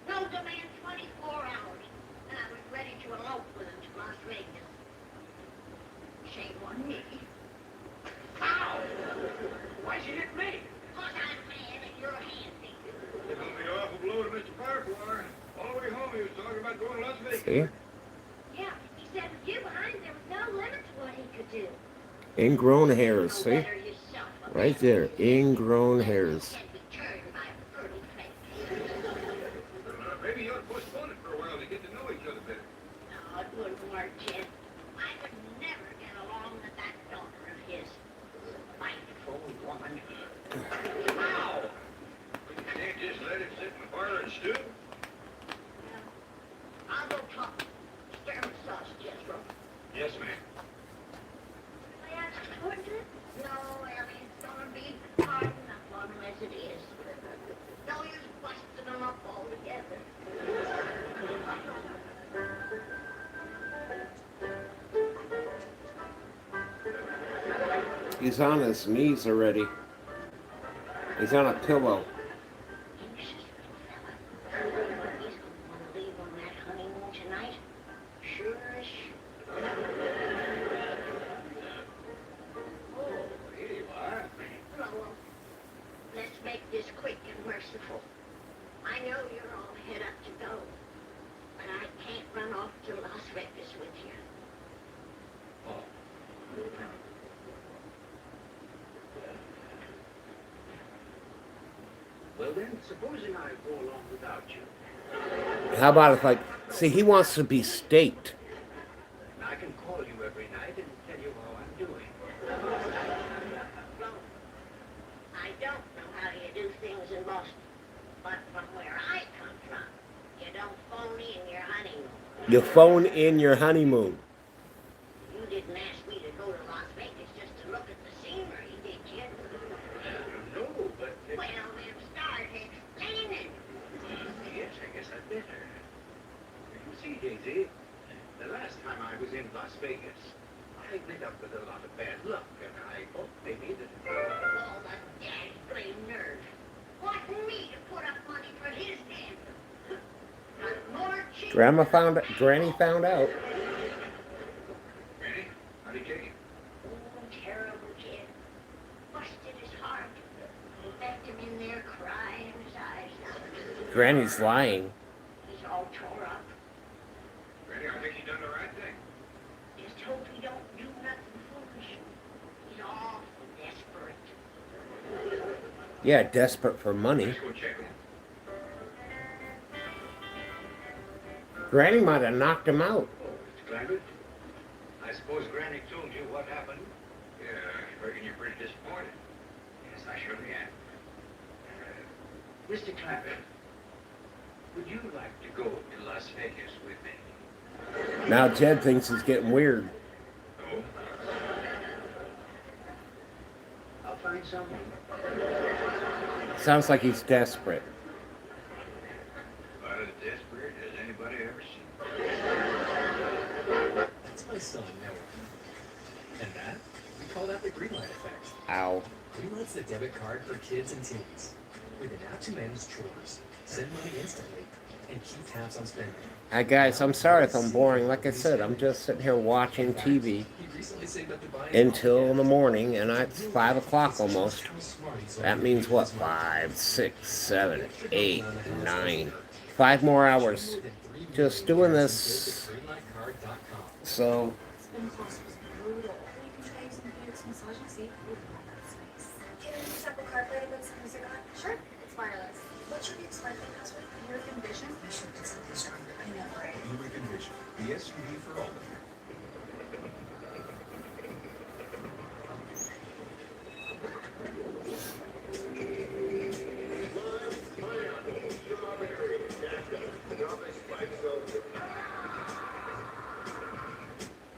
No demand 24 hours, and I was ready to elope with him to Las Vegas. Shame on me. How? Why she hit me? Cause I'm mad at your handy. It's going to be an awful blow to Mr. Farquhar. All the way home he was talking about going to Las Vegas. See? Yeah, he said with you behind there was no limit to what he could do. Ingrown hairs, see? Better yourself, Right there. Ingrown hairs. can't be turned by a fertile face. Maybe you ought to postpone it for a while to get to know each other better. No, it wouldn't work, Ted. I could never get along with that daughter of his. Spiteful woman. How? You can't just let it sit in the parlor and stew. I'll go talk. Stir my sauce, Jethro. Yes, ma'am. May I ask a question? No, Ellie, it's gonna be hard enough on him as it is. No use busting him up altogether. He's on his knees already. He's on a pillow. Anxious little fella. He's gonna want to leave on that honeymoon tonight. Sure as shit. Oh, Here you are. well, let's make this quick and merciful. I know you're all head up to Well then, supposing I go along without you, How about if, like, see, he wants to be staked. I can call you every night and tell you how I'm doing. I don't know how you do things in Boston, but from where I come from, you don't phone in your honeymoon. You phone in your honeymoon. You didn't ask me to go to Las Vegas just to look at the scenery, did you? No, but... Well, then start explaining. Yes, I guess I'd better. You see, Daisy, the last time I was in Las Vegas, I met up with a lot of bad luck, and I thought maybe that... All the dad's blame nerve. Wanting me to put up money for his gamble. Got more cheap. Granny found out. Granny, how'd he take it? Oh, terrible kid. Busted his heart. Left him in there crying his eyes out. Granny's lying. He's all tore up. Granny, I think he done the right thing. Just hope he don't do nothing foolish. He's awful desperate. Yeah, desperate for money. Let's go check him. Granny might have knocked him out. Oh, Mr. Claggett, I suppose Granny told you what happened? Yeah, I reckon you're pretty disappointed. Yes, I surely am. Mr. Claggett, would you like to go to Las Vegas with me? Now Jed thinks it's getting weird. No? I'll find someone. Sounds like he's desperate. About as desperate as anybody ever seen. That's my son, Noah. And that? We call that the green light effect. Ow. Green light's the debit card for kids and teens. With an app to manage chores, send money instantly, and keep tabs on spending. Hi guys, I'm sorry if I'm boring. Like I said, I'm just sitting here watching TV He recently saved up to buy until in the morning, and it's 5 o'clock almost. That means what? 5, 6, 7, 8, 9. 5 more hours just doing this. So, It's been brutal. You can try using Felix massage and see. That's nice. Can I use Apple CarPlay to put some music on? Sure. It's wireless. What should be its Wi-Fi password? American Vision? I should get something stronger. I know, right? American Vision, the SUV for all of you.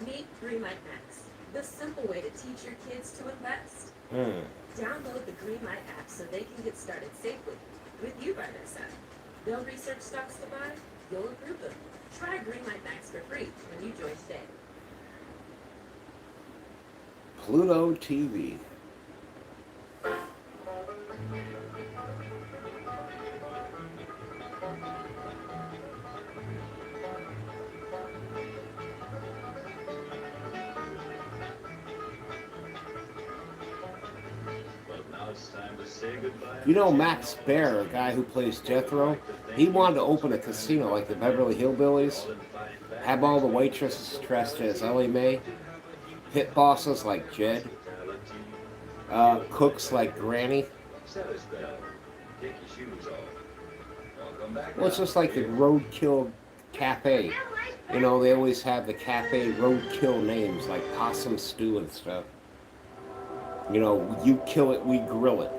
Meet Greenlight Max, the simple way to teach your kids to invest. Download the Greenlight app so they can get started safely, with you by their side. They'll research stocks to buy, you'll approve them. Try Greenlight Max for free when you join today. Pluto TV. You know Max Baer, a guy who plays Jethro, he wanted to open a casino like the Beverly Hillbillies, have all the waitresses dressed as Ellie Mae, pit bosses like Jed, cooks like Granny. Well, it's just like the Roadkill Cafe. You know, they always have the cafe roadkill names like Possum Stew and stuff. You know, you kill it, we grill it.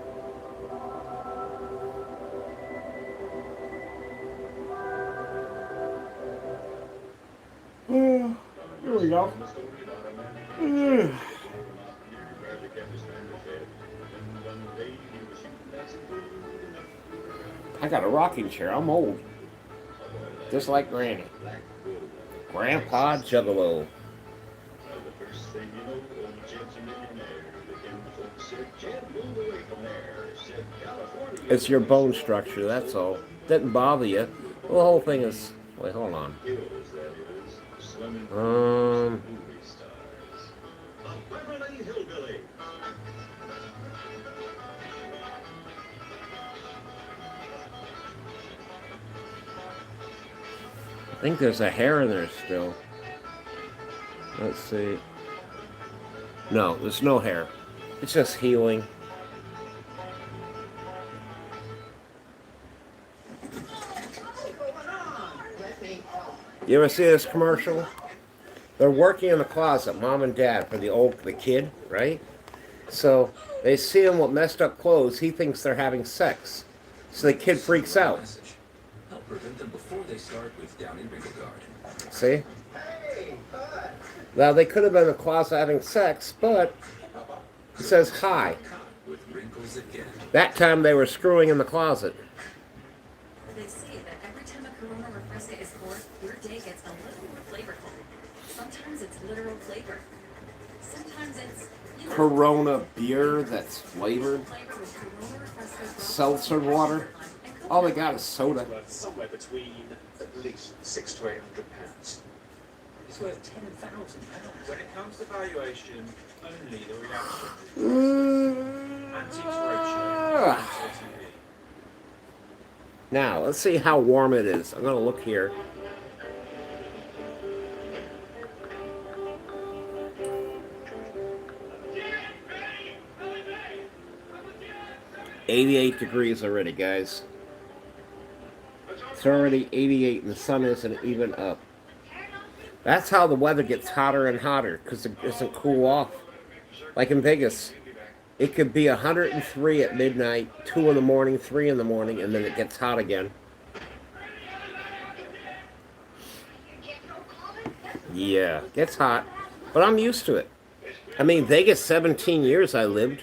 Here we go. I got a rocking chair. I'm old. Just like Granny. Grandpa Juggalo. It's your bone structure, that's all. Didn't bother you. The whole thing is... Wait, hold on. I think there's a hair in there still. Let's see. No, there's no hair. It's just healing. You ever see this commercial? They're working in the closet, mom and dad, for the kid, right? So they see him with messed up clothes. He thinks they're having sex. So the kid freaks out. Help prevent them before they start with Downy Wrinkle Guard. See? Now, they could have been in the closet having sex, but it says hi. With wrinkles again. That time they were screwing in the closet. They say that every time a Corona Refresca is poured, your day gets a little more flavorful. Sometimes it's literal flavor. Sometimes it's Corona beer that's flavored. Seltzer water. All they got is soda. But somewhere between at least £600 to £800. It's worth £10,000. When it comes to valuation, only the reaction. Antiques Roadshow. Now, let's see how warm it is. I'm going to look here. $88 degrees already, guys. It's already 88 and the sun isn't even up. That's how the weather gets hotter and hotter, because it doesn't cool off. Like in Vegas, it could be 103 at midnight, 2 in the morning, 3 in the morning, and then it gets hot again. Yeah, it gets hot, but I'm used to it. I mean, Vegas, 17 years I lived.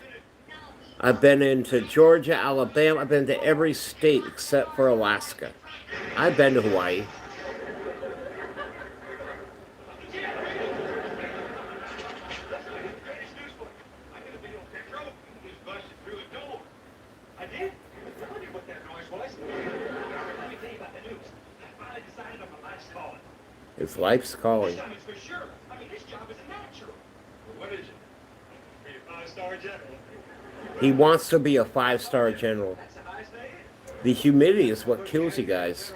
I've been into Georgia, Alabama. I've been to every state except for Alaska. I've been to Hawaii. His life's calling. He wants to be a 5-star general. The humidity is what kills you guys.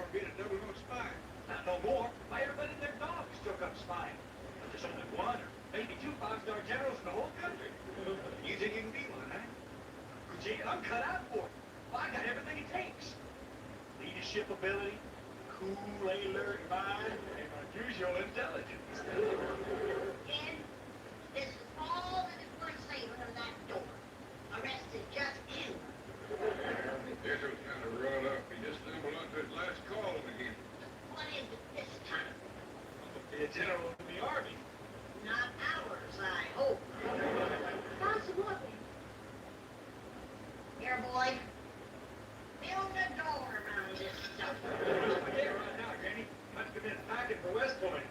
I'm cut out for it. I got everything it takes. Leadership ability, cool, alert mind, and unusual intelligence. And this is all that is worth saving of that door. Arrested just you. This was kind of run up. He just stumbled onto his last call again. What is it this time? Be a general in the army. Not ours, I hope. Possibly. Here, boy. Build a door around this stuff. Yeah, right now, Granny. Must have been packing for West Point.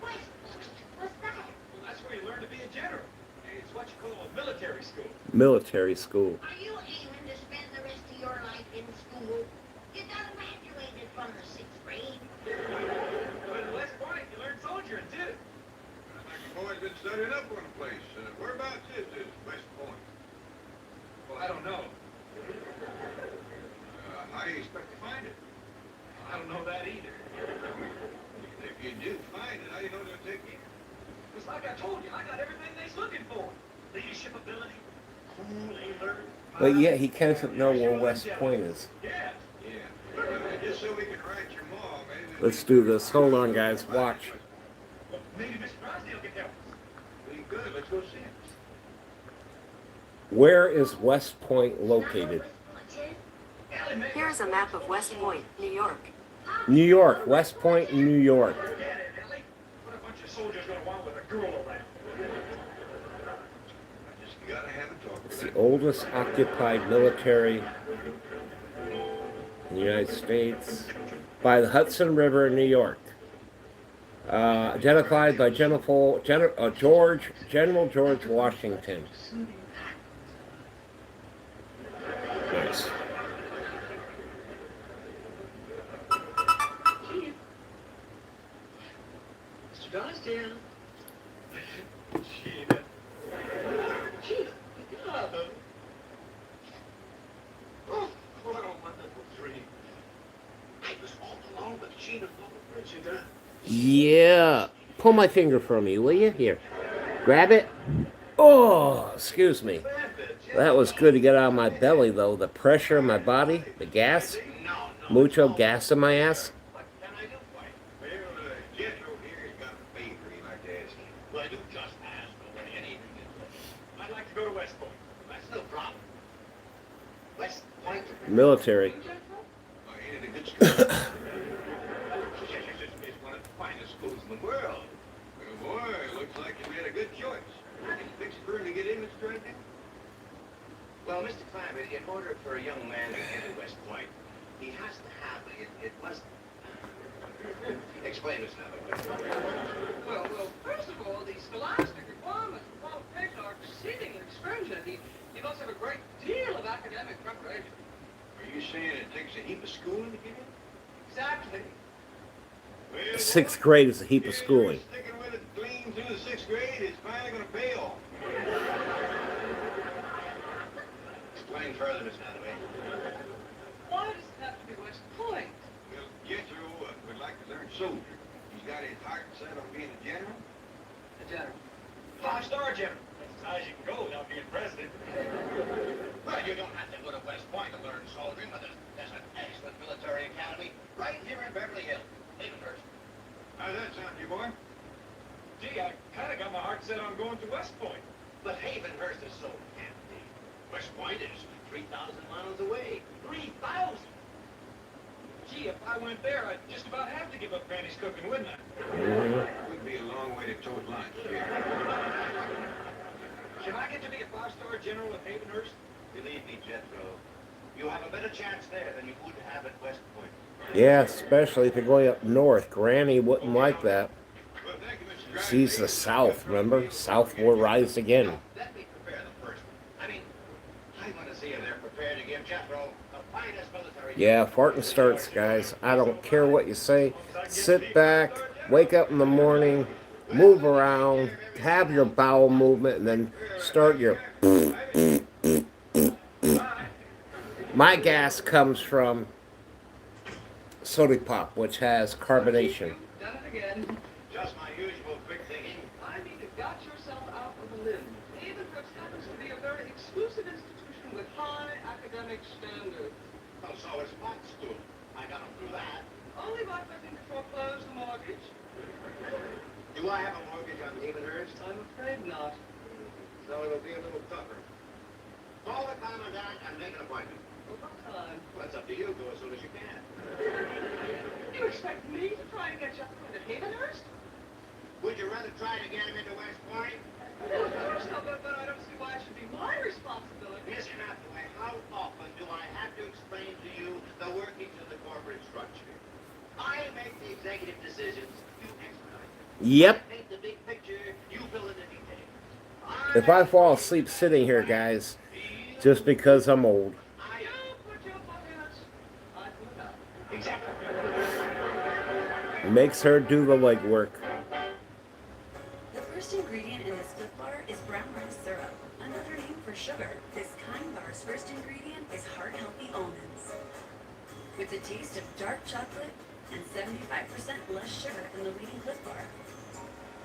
West Point? What's that? Well, that's where you learn to be a general. It's what you call a military school. Military school. Are you aiming to spend the rest of your life in school? You done graduated from the 6th grade. But at West Point, you learn soldiering, too. I think you've always been studying up on the place. Whereabouts is this West Point? Well, I don't know. How do you expect to find it? I don't know that either. If you do find it, how do you know they'll take you? It's like I told you, I got everything they's looking for. Leadership ability, cool, alert. But yet he can't know where West Point is. Yeah. Yeah. Just so we can write your mom, maybe. Let's do this. Hold on, guys. Watch. Maybe Mr. Brosdale can help us. Well, good. Let's go see him. Where is West Point located? Here's a map of West Point, New York. New York. West Point, New York. What a bunch of soldiers gonna want with a girl around? Just gotta have a talk. It's the oldest occupied military in the United States by the Hudson River in New York. Identified by General George Washington. Nice. Mr. Brosdale. Gina. Yadda. Oh, what a wonderful dream. I was all alone with Gina on the bridge, and Yeah. Pull my finger from you, will you? Here. Grab it. Oh, excuse me. That was good to get out of my belly, though. The pressure in my body, the gas. Mucho gas in my ass. do just ask away anything. I'd like to go to West Point. That's no problem. West Point? Military. Oh, ain't it a good school? It's one of the finest schools in the world. Well, boy, it looks like you made a good choice. Any fix for him to get in, Mr. Redneck? Well, Mr. Clampett, in order for a young man to enter West Point, he has to have it must. Explain this now. Well, first of all, the scholastic requirements for qualification are exceedingly stringent. He must have a great deal of academic preparation. Are you saying it takes a heap of schooling to get in? Exactly. Well, Sixth grade is a heap of schooling. Sticking with it clean through the 6th grade is finally going to pay off. Explain further, Miss Hathaway. Why does it have to be West Point? Well, Jethro would like to learn soldier. He's got his heart set on being a general. A general. 5-star general. That's as high as you can go without being president. Well, you don't have to go to West Point to learn soldiering, but there's an excellent military academy right here in Beverly Hills. Havenhurst. How's that sound, you boy? Gee, I kind of got my heart set on going to West Point. But Havenhurst is so empty. West Point is 3,000 miles away. 3,000? Gee, if I went there, I'd just about have to give up Granny's cooking, wouldn't I? It would be a long way to tote lunch here. Can I get to be a 5-star general at Havenhurst? Believe me, Jethro, you have a better chance there than you would have at West Point. Yeah, especially if you're going up north. Granny wouldn't like that. Well, thank you, Mr. Driver. She's the South, remember? South will rise again. Let me prepare the first. I mean, I want to see if they're prepared to give Jethro the finest military. Yeah, farting starts, guys. I don't care what you say. Sit back, wake up in the morning, move around, have your bowel movement, and then start your... My gas comes from soda pop, which has carbonation. Done it again. Just my usual quick thinking. I mean, you've got yourself out of the limb. Havenhurst happens to be a very exclusive institution with high academic standards. Oh, so it's Fox School. I got them through that. Only by threatening to foreclose the mortgage. Do I have a mortgage on Havenhurst? I'm afraid not. So it'll be a little tougher. Call the commandant and make an appointment. What time? Well, it's up to you. Go as soon as you can. You expect me to try and get you into Havenhurst? Would you rather try to get him into West Point? Well, first of all, but I don't see why it should be my responsibility. Miss Hathaway, how often do I have to explain to you the workings of the corporate structure? I make the executive decisions. You expedite them. Yep. I paint the big picture. You fill in the details. If I fall asleep sitting here, guys, just because I'm old. Exactly. Makes her do the legwork. The first ingredient in this Clif Bar is brown rice syrup, another name for sugar. This kind bar's first ingredient is heart-healthy almonds. With a taste of dark chocolate and 75% less sugar than the leading Clif Bar.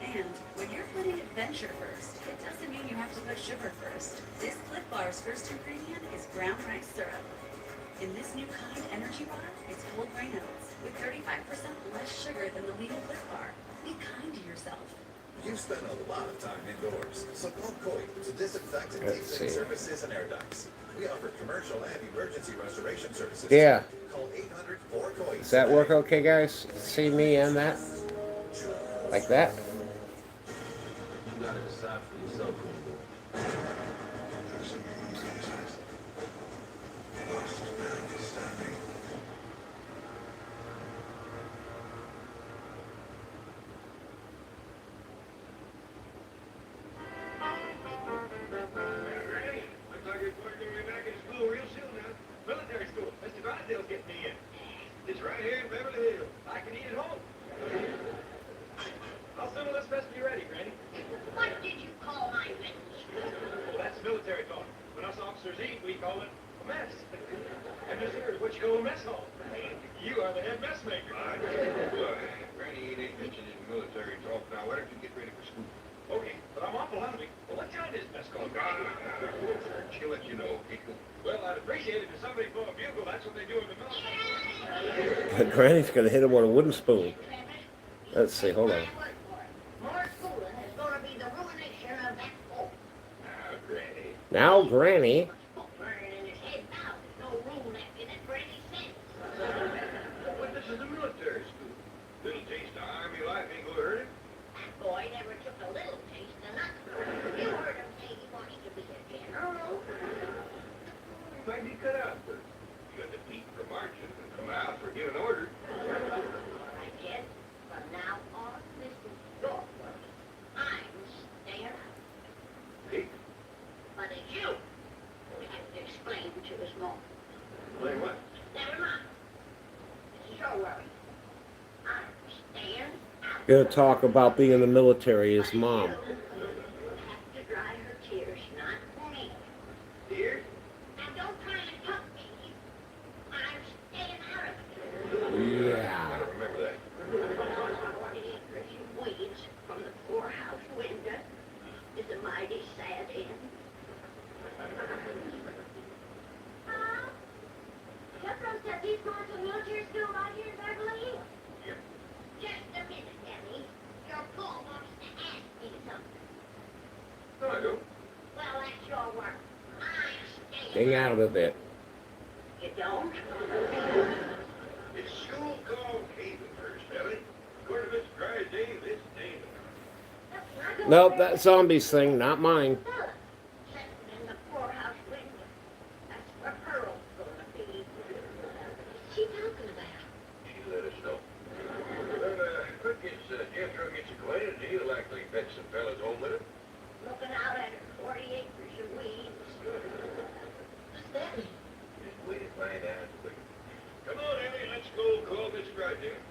And when you're putting adventure first, it doesn't mean you have to put sugar first. This Clif Bar's first ingredient is brown rice syrup. In this new kind energy bar, it's whole grain oats with 35% less sugar than the leading Clif Bar. Be kind to yourself. You spend a lot of time indoors, so call Koi to disinfect and deep surfaces and air ducts. We offer commercial and emergency restoration services. Yeah. Call 800-4KOI. Does that work okay, guys? See me and that? Like that? You gotta decide for yourself. Looks like you're going to be back in school real soon now. Military school. Mr. Drysdale's getting me in. It's right here in Beverly Hills. I can eat at home. How soon will this mess be ready, Granny? What did you call my witness? Well, that's military talk. When us officers eat, we call it a mess. And this here is what you call a mess hall. You are the head mess maker. Granny ain't interested in military talk now. Why don't you get ready for school? Okay, but I'm awful hungry. Well, what kind is mess called? She'll let you know. Okay, cool. Well, I'd appreciate it if somebody blew a bugle. That's what they do in the military. Granny's gonna hit him with a wooden spoon. Let's see, hold on. More schooling is going to be the Now, Granny. But this is a military school. Little taste of army life ain't gonna hurt him. Boy never took a little taste of nothing. You heard him say he wanted to be a general. He might be cut out, but you got the feet for marching and come out for giving orders. All right, kid. From now on, this is your work. I'm staying out. Hey, But it's you who have to explain to his mom. play what? Never mind. This is your worry. I'm staying out. Gonna talk about being in the military, his mom. Have to dry her tears, not me. Here? Now don't try and help me. I'm staying out of it. Yeah. I don't remember that. 40 acres of weeds from the poorhouse window is a mighty sad end. Jethro said he's going to military school right here in Beverly Hills. Yep. Just a minute, Debbie. Your Paul wants to ask me something. No, I don't. Well, that's your work. I'm staying Hang out of it. You don't? It's school called Havenhurst, Ellie. According to Mr. Dry Dave, it's dangerous. Nope, that zombies thing, not mine. Look, sitting in the poorhouse window. That's where Pearl's gonna be. What's she talking about? She let us know. Well, quick as Jethro gets acquainted, he'll likely fetch some fellas home with him. Looking out at her 40 acres of weeds. What's that mean? Just wait and find out. Come on, Ellie, let's go call Mr. Dry Dave.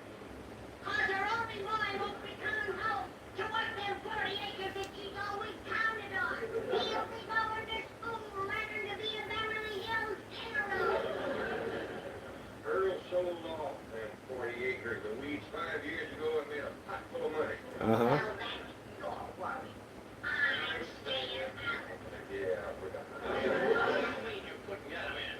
Cause her only boy won't be coming home to work them 40 acres that she's always counted on. He'll be going to school, learning to be a Beverly Hills general. Earl sold off them 40 acres of weeds 5 years ago and made a pot full of money. Uh-huh. Well, that's your worry. I'm staying out of it. Yeah, I forgot. What do you mean you couldn't get him in?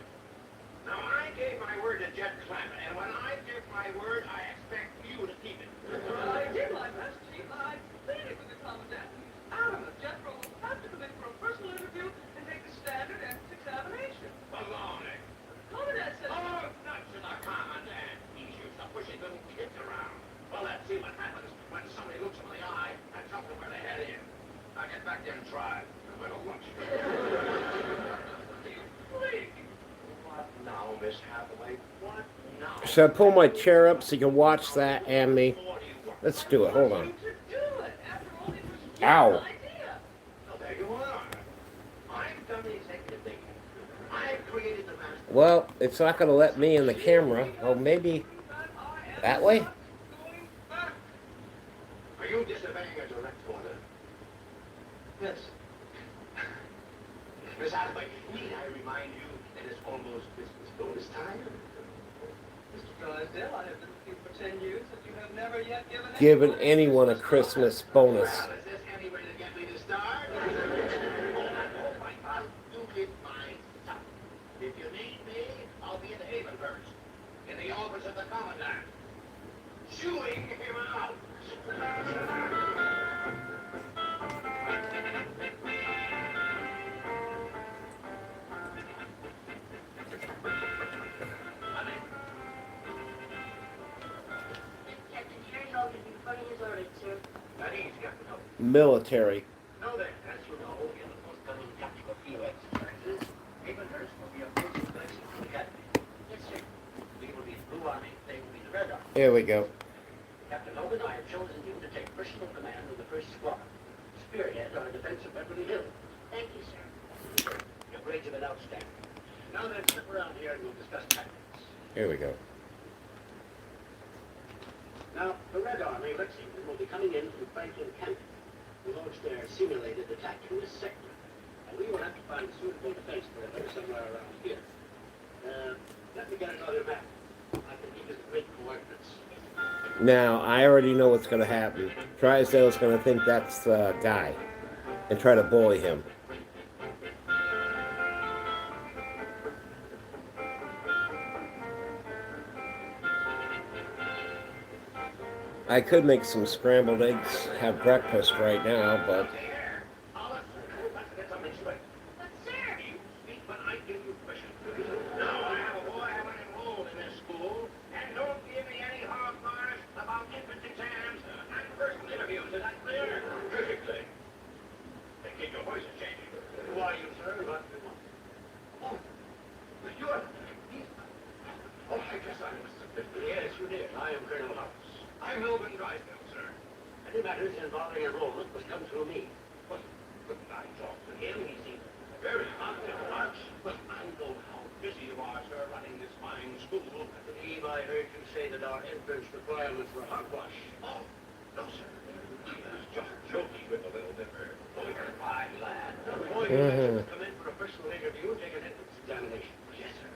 Now, I gave my word to Jed Clampett, and when I give my word, I expect you to keep it. Well, I did my best, Chief. I pleaded with the commandant. Adamant, Jethro will have to come in for a personal interview and take the standard entrance examination. Baloney. The commandant said... Oh, nuts to the commandant. He's used to pushing little kids around. Well, let's see what happens when somebody looks them in the eye and tells them where they're headed. Now get back there and try. I'm going to lunch. Please. What now, Miss Hathaway? What now? Should I pull my chair up so you can watch that and me? Let's do it. Hold on. Ow. Well, there you are. I've done the executive thing. I've created the master. Well, it's not going to let me in the camera. Oh, maybe that way? Are you disobeying a direct order? Yes. Miss Hathaway, need I remind you that it's almost Christmas bonus time? Mr. Drysdale, I have been with you for 10 years, and you have never yet Given anyone a Christmas bonus. Well, is this any way to get me to start? Oh, my God, you get my stuff. If you need me, I'll be in Havenhurst, in the office of the commandant, chewing him out. Military. Know that, as you know, in the forthcoming tactical field exercises, Havenhurst will be a basic place in the academy. Yes, sir. We will be the Blue Army, they will be the Red Army. There we go. Captain Logan, I have chosen you to take personal command of the first squadron. Spearhead our defense of Beverly Hills. Thank you, sir. Your grades have been outstanding. Now then, step around here and we'll discuss tactics. Here we go. Now, the Red Army, Lexington, will be coming in from Franklin County. We launched their simulated attack in this sector, and we will have to find a suitable defense perimeter somewhere around here. Let me get another map. I can give you the grid coordinates. Now, I already know what's going to happen. Drysdale's going to think that's the guy and try to bully him. I could make some scrambled eggs, have breakfast right now, but But, sir, I'm Melvin Drysdale, sir. Any matters involving enrollment must come through me. But couldn't I talk to him? He seems very hot and much. But I know how busy you are, sir, running this fine school. I believe I heard you say that our entrance requirements were hogwash. Oh, no, sir. I was just joking with the little dipper. Oh, you're a fine lad. Before you mentioned to come in for a personal interview and take an entrance examination. Yes, sir.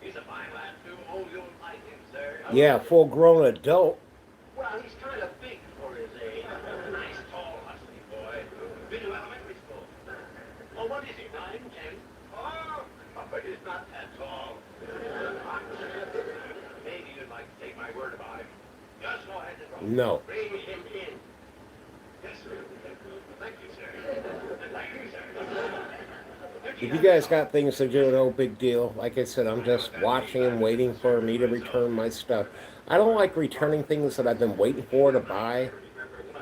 He's a fine lad, too. Oh, you'll like him, sir. Yeah, full-grown adult. Well, he's kind of big for his age. Nice, tall, hustly boy. Been to elementary school. Oh, what is he, 9, 10? Oh, but he's not that tall. Maybe you'd like to take my word about him. Just go ahead and No. bring him in. Yes, sir. Thank you, sir. Thank you, sir. If you guys got things to do, no big deal. Like I said, I'm just watching and waiting for me to return my stuff. I don't like returning things that I've been waiting for to buy.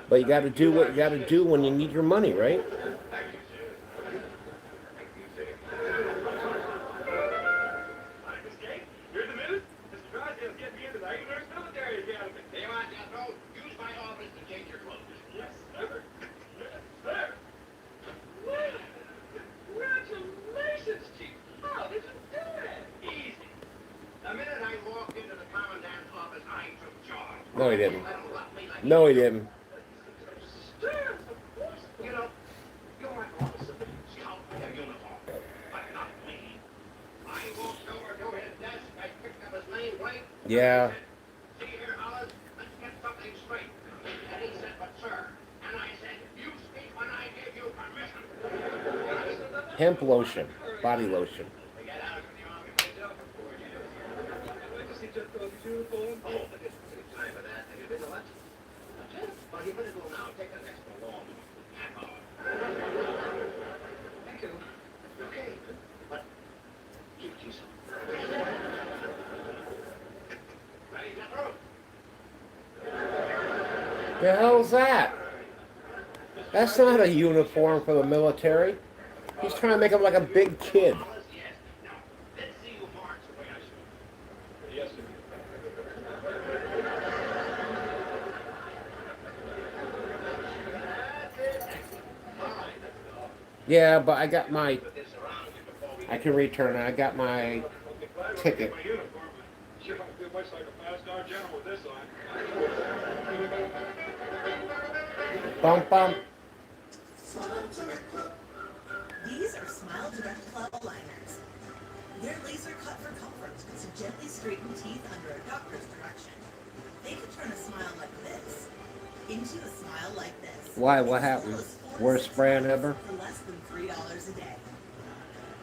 But you got to do what you got to do when you need your money, right? Here's the minute. Mr. Drysdale's getting me into the English Military Academy. Hey, on, Jethro. Use my office to change your clothes. Yes, sir. Yes, sir. Well, congratulations, Chief. How did you do that? Easy. The minute I walked into the commandant's office, I took charge. No, he didn't. No, he didn't. Sir, of course. You know, you're an officer, scout in a uniform, but not me. I walked over to his desk, I picked up his nameplate. Yeah. See here, Alice, let's get something straight. And he said, but sir, and I said, you speak when I give you permission. Hemp lotion. Body lotion. Get out of the army myself. I'd like to see Jethro's uniform. Oh, but there's time for that. Have you been to lunch? Well, you better go now. Take the next long half hour. Thank you. Okay, but keep it to yourself. Ready, Jethro? The hell's that? That's not a uniform for the military. He's trying to make him like a big kid. Yes. Now, let's see you march the way I should. Yes, sir. Yeah, but I got my... I can return it. I got my ticket. Sure don't feel much like a five-star general with this on. Bump, bump. These are Smile Direct Club liners. They're laser cut for comfort to gently straighten teeth under a doctor's direction. They can turn a smile like this into a smile like this. Why? What happened? Worst brand ever? For less than $3 a day.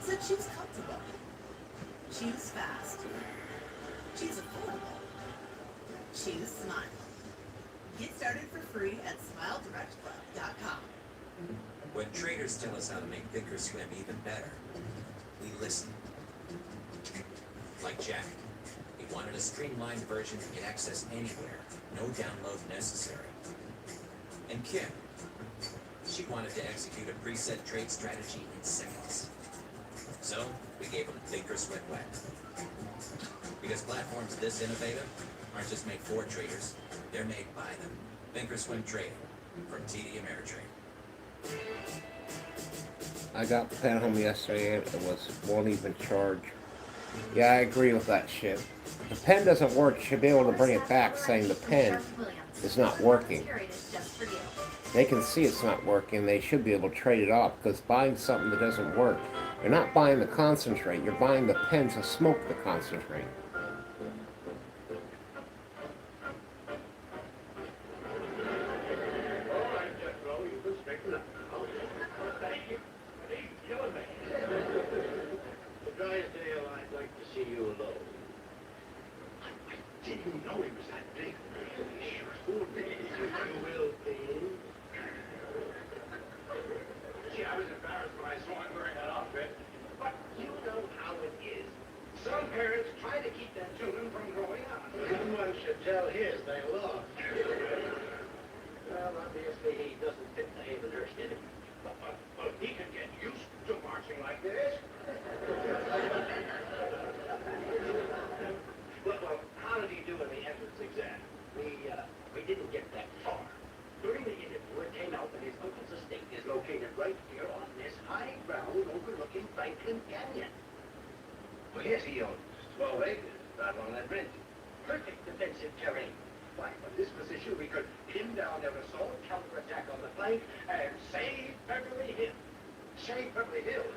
So choose comfortable. Choose fast. Choose affordable. Choose smile. Get started for free at SmileDirectClub.com. When traders tell us how to make Thinkorswim even better, we listen. Like Jack. He wanted a streamlined version to get access anywhere, no download necessary. And Kim. She wanted to execute a preset trade strategy in seconds. So, we gave them Thinkorswim Web. Because platforms this innovative aren't just made for traders, they're made by them. Thinkorswim Trading from TD Ameritrade. I got the pen home yesterday and won't even charge. Yeah, I agree with that shit. If the pen doesn't work, you should be able to bring it back saying the pen is not working. They can see it's not working. They should be able to trade it off, because buying something that doesn't work, you're not buying the concentrate. You're buying the pen to smoke the concentrate. Didn't know he was that big. Sure fooled me. You will be. Gee, I was embarrassed when I saw him wearing that outfit. But you know how it is. Some parents try to keep their children from growing up. Someone should tell his they love. Well, obviously he doesn't fit the Havenhurst in him. But he can get used to marching like this. Well, how did he do in the entrance down their assault, counterattack on the flank, and save Beverly Hills. Save Beverly Hills?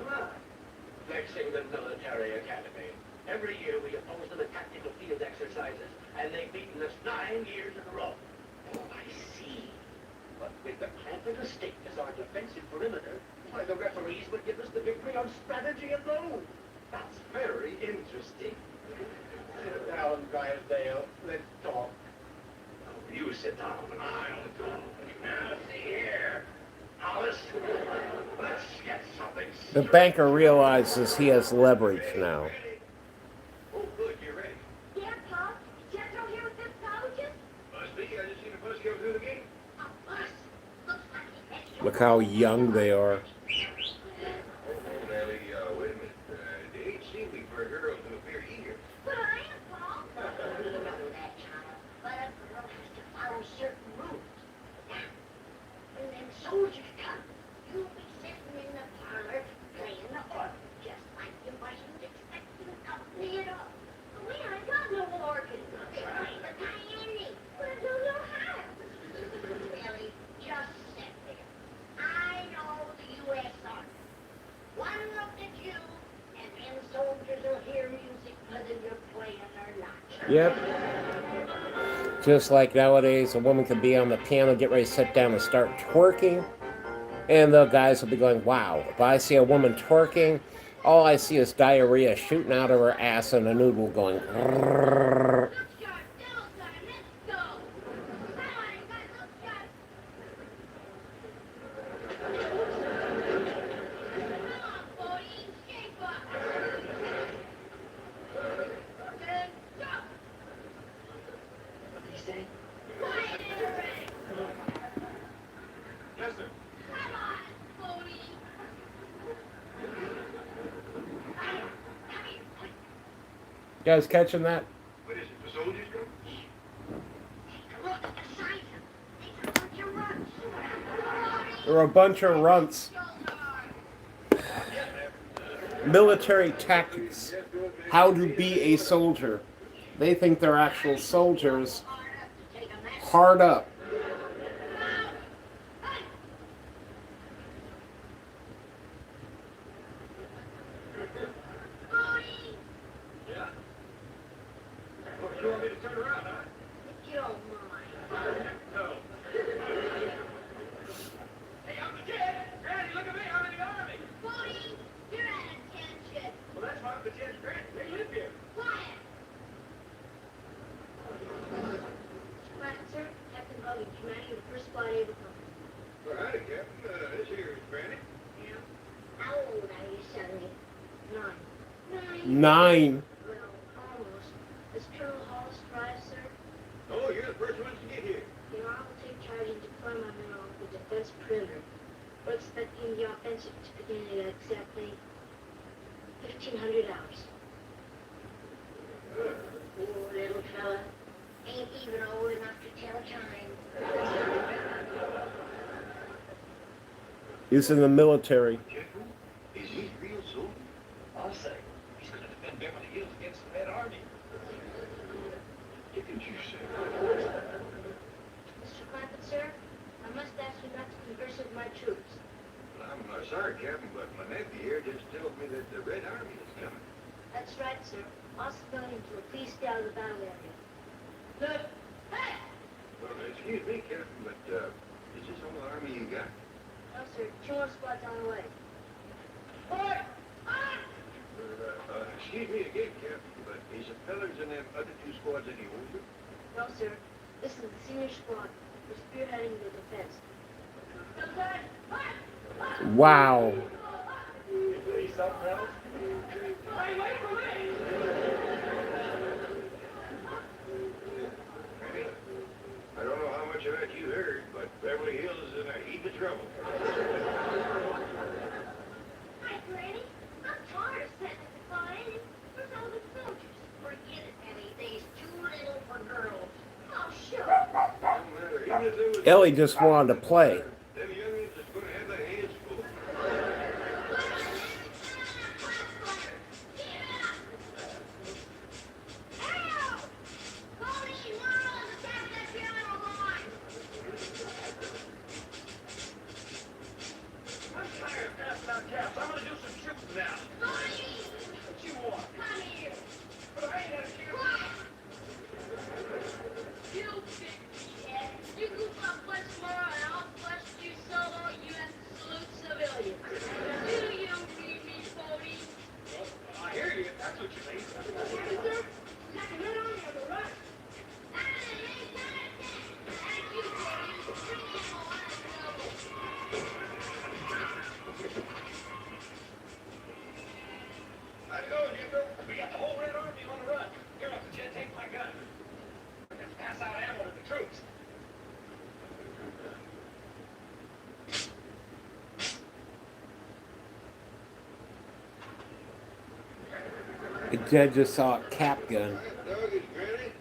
Right. Flexing the military academy. Every year we oppose them at tactical field exercises, and they've beaten us 9 years in a row. Oh, I see. But with the campus estate as our defensive perimeter, why, the referees would give us the victory on strategy alone. That's very interesting. Sit down, Drysdale. Let's talk. Oh, you sit down and I'll talk. Now, see here. Hollis, let's get something. The banker realizes he has leverage now. Oh, good, you're ready. Yeah, Pop? Jethro here with them soldiers? Must be. I just seen a bus go through the gate. A bus? Looks like it has Look how young they are. Oh, Nelly, wait a minute. They ain't seen me for a girl to appear eager. But I am, Paul. You know that, child. But a girl has to follow certain rules. Now, when them soldiers come, you'll be sitting in the parlor playing the organ, just like you wasn't expecting company at all. We ain't got no organ. Trying to tie any, but I don't know how. Really, just sit there. I know the U.S. Army. One look at you, and them soldiers will hear music whether you're playing or not. Yep. Just like nowadays, a woman can be on the piano, get ready to sit down and start twerking. And the guys will be going, wow. If I see a woman twerking, all I see is diarrhea shooting out of her ass and a noodle going. Grrrr. Yes, sir. You guys catching that? What is it, the soldiers go? Look at the size of them. These are a bunch of runts. They're a bunch of runts. Military tactics. How to be a soldier. They think they're actual soldiers. Hard up. Yeah. Well, you want me to turn around, huh? If you don't mind. No. Hey, I'm the kid. Granny, look at me. I'm in the army. Bodie, you're at attention. Well, that's why I'm the kid's granny. They live here. Quiet. Sir, Captain Bodie, commanding the first squad able company. Well, howdy, Captain. This here is Granny. Yeah. How old are you, Sonny? 9. 9. Well, almost. Does Colonel Hollis drive, sir? Oh, you're the first ones to get here. You know, I will take charge and deploy my men on the defense perimeter. We're expecting the offensive to begin at exactly 1500 hours. Poor little fella. Ain't even old enough to tell time. He's in the military. Jethro, is he real soldier? I'll say. He's going to defend Beverly Hills against the Red Army. Didn't you say? Mr. Clampett, sir, I must ask you not to converse with my troops. Well, I'm sorry, Captain, but my nephew here just told me that the Red Army is coming. That's right, sir. All civilians will please stay out of the battle area. Good. Hey! Well, excuse me, Captain, but is this all the army you got? No, sir. 2 more squads on the way. Boy! Excuse me again, Captain, but is the fellas in them other 2 squads any older? No, sir. This is the senior squad. We're spearheading the defense. Wow. Say something else? Wait for me! I don't know how much of that you heard, but Beverly Hills is in a heap of trouble. Hi, Granny. I'm tired of sitting at the fire. Where's all the soldiers? Forget it, Eddie. They's too little for girls. Oh, sure. Don't matter. Even if there was Ellie just wanted to play. them youngins is going to have their hands full. Dad just saw a cap gun. That dog is Granny.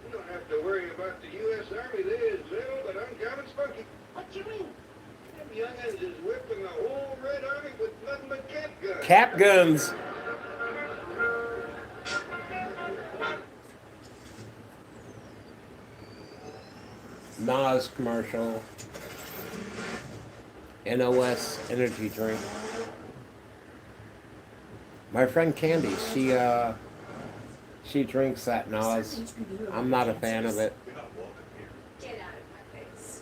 You don't have to worry about the U.S. Army. They is little but uncommon spunky. What you mean? Them young'uns is whipping the whole Red Army with nothing but cap guns. Cap guns. Nas commercial. NOS energy drink. My friend Candy, she drinks that Nas. I'm not a fan of it. Get out of my face.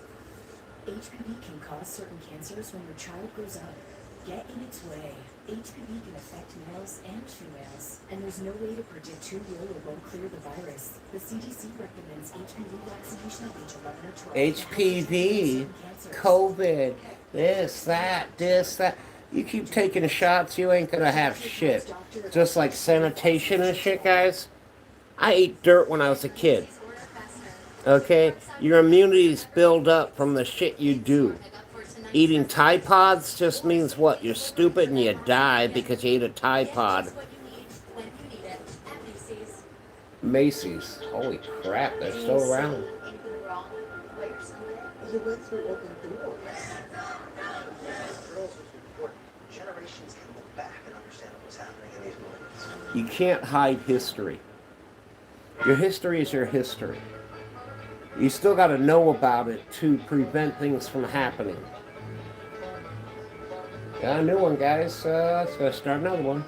HPV can cause certain cancers when your child grows up. Get in its way. HPV can affect males and females, and there's no way to predict who will or won't clear the virus. The CDC recommends HPV vaccination at age 11 or 12. HPV, COVID, this, that. You keep taking shots, you ain't gonna have shit. Just like sanitation and shit, guys. I ate dirt when I was a kid. Okay? Your immunity's built up from the shit you do. Eating Tide Pods just means what? You're stupid and you die because you ate a Tide Pod. Macy's. Holy crap, they're still around. Generations can look back and understand what was happening in these moments. You can't hide history. Your history is your history. You still got to know about it to prevent things from happening. Got a new one, guys. Let's go start another one.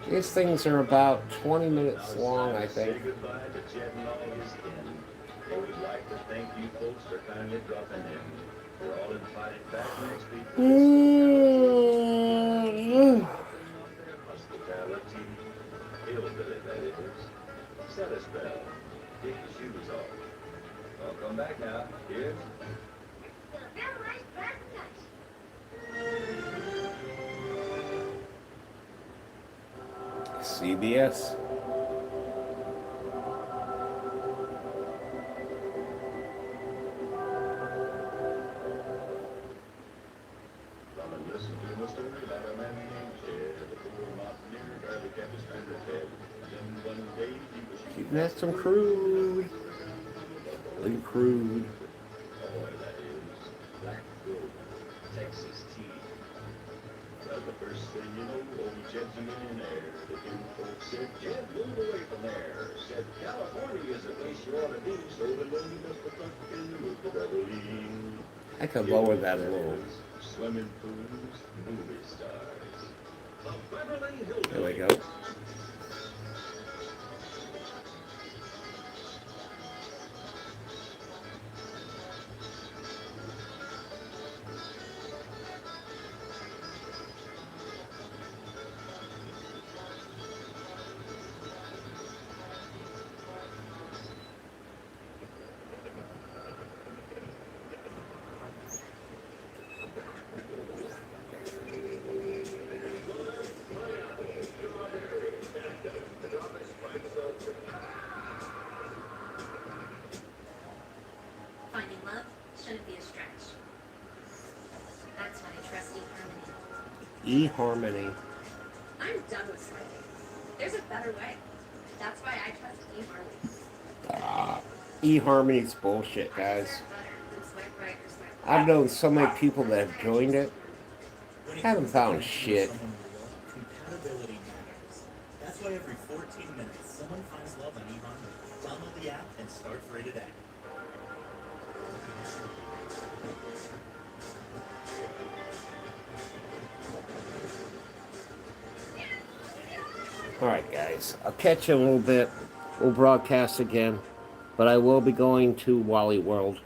These things are about 20 minutes long, I think. Say goodbye to Chet and all his kin. We'd like to thank you folks for kindly dropping in. We're all invited back next week for hospitality, hillbilly that is. Set a spell. Take your shoes off. I'll come back now. Here's CBS. Come and listen to a story about a man named Ted, the poor mountaineer, barely kept his fingers head. Then one day he was Keeping that some crude. Really crude. boy, that is black gold, Texas tea. Well, the first thing you know, old Jed's a millionaire. The new folks said, Jed, move away from there. Said, California is the place you ought to be, so the lonely just the fucking with the Beverly. I could lower that a little. Swimming pools, movie stars. The Beverly Hills. There we go. Finding love shouldn't be a stretch. That's why I trust eHarmony. eHarmony. I'm done with swiping. There's a better way. That's why I trust eHarmony. eHarmony's bullshit, guys. I've known so many people that have joined it. Haven't found shit. Compatibility matters. That's why every 14 minutes, someone finds love on eHarmony. Download the app and start free today. Alright, guys. I'll catch you in a little bit. We'll broadcast again. But I will be going to Wally World.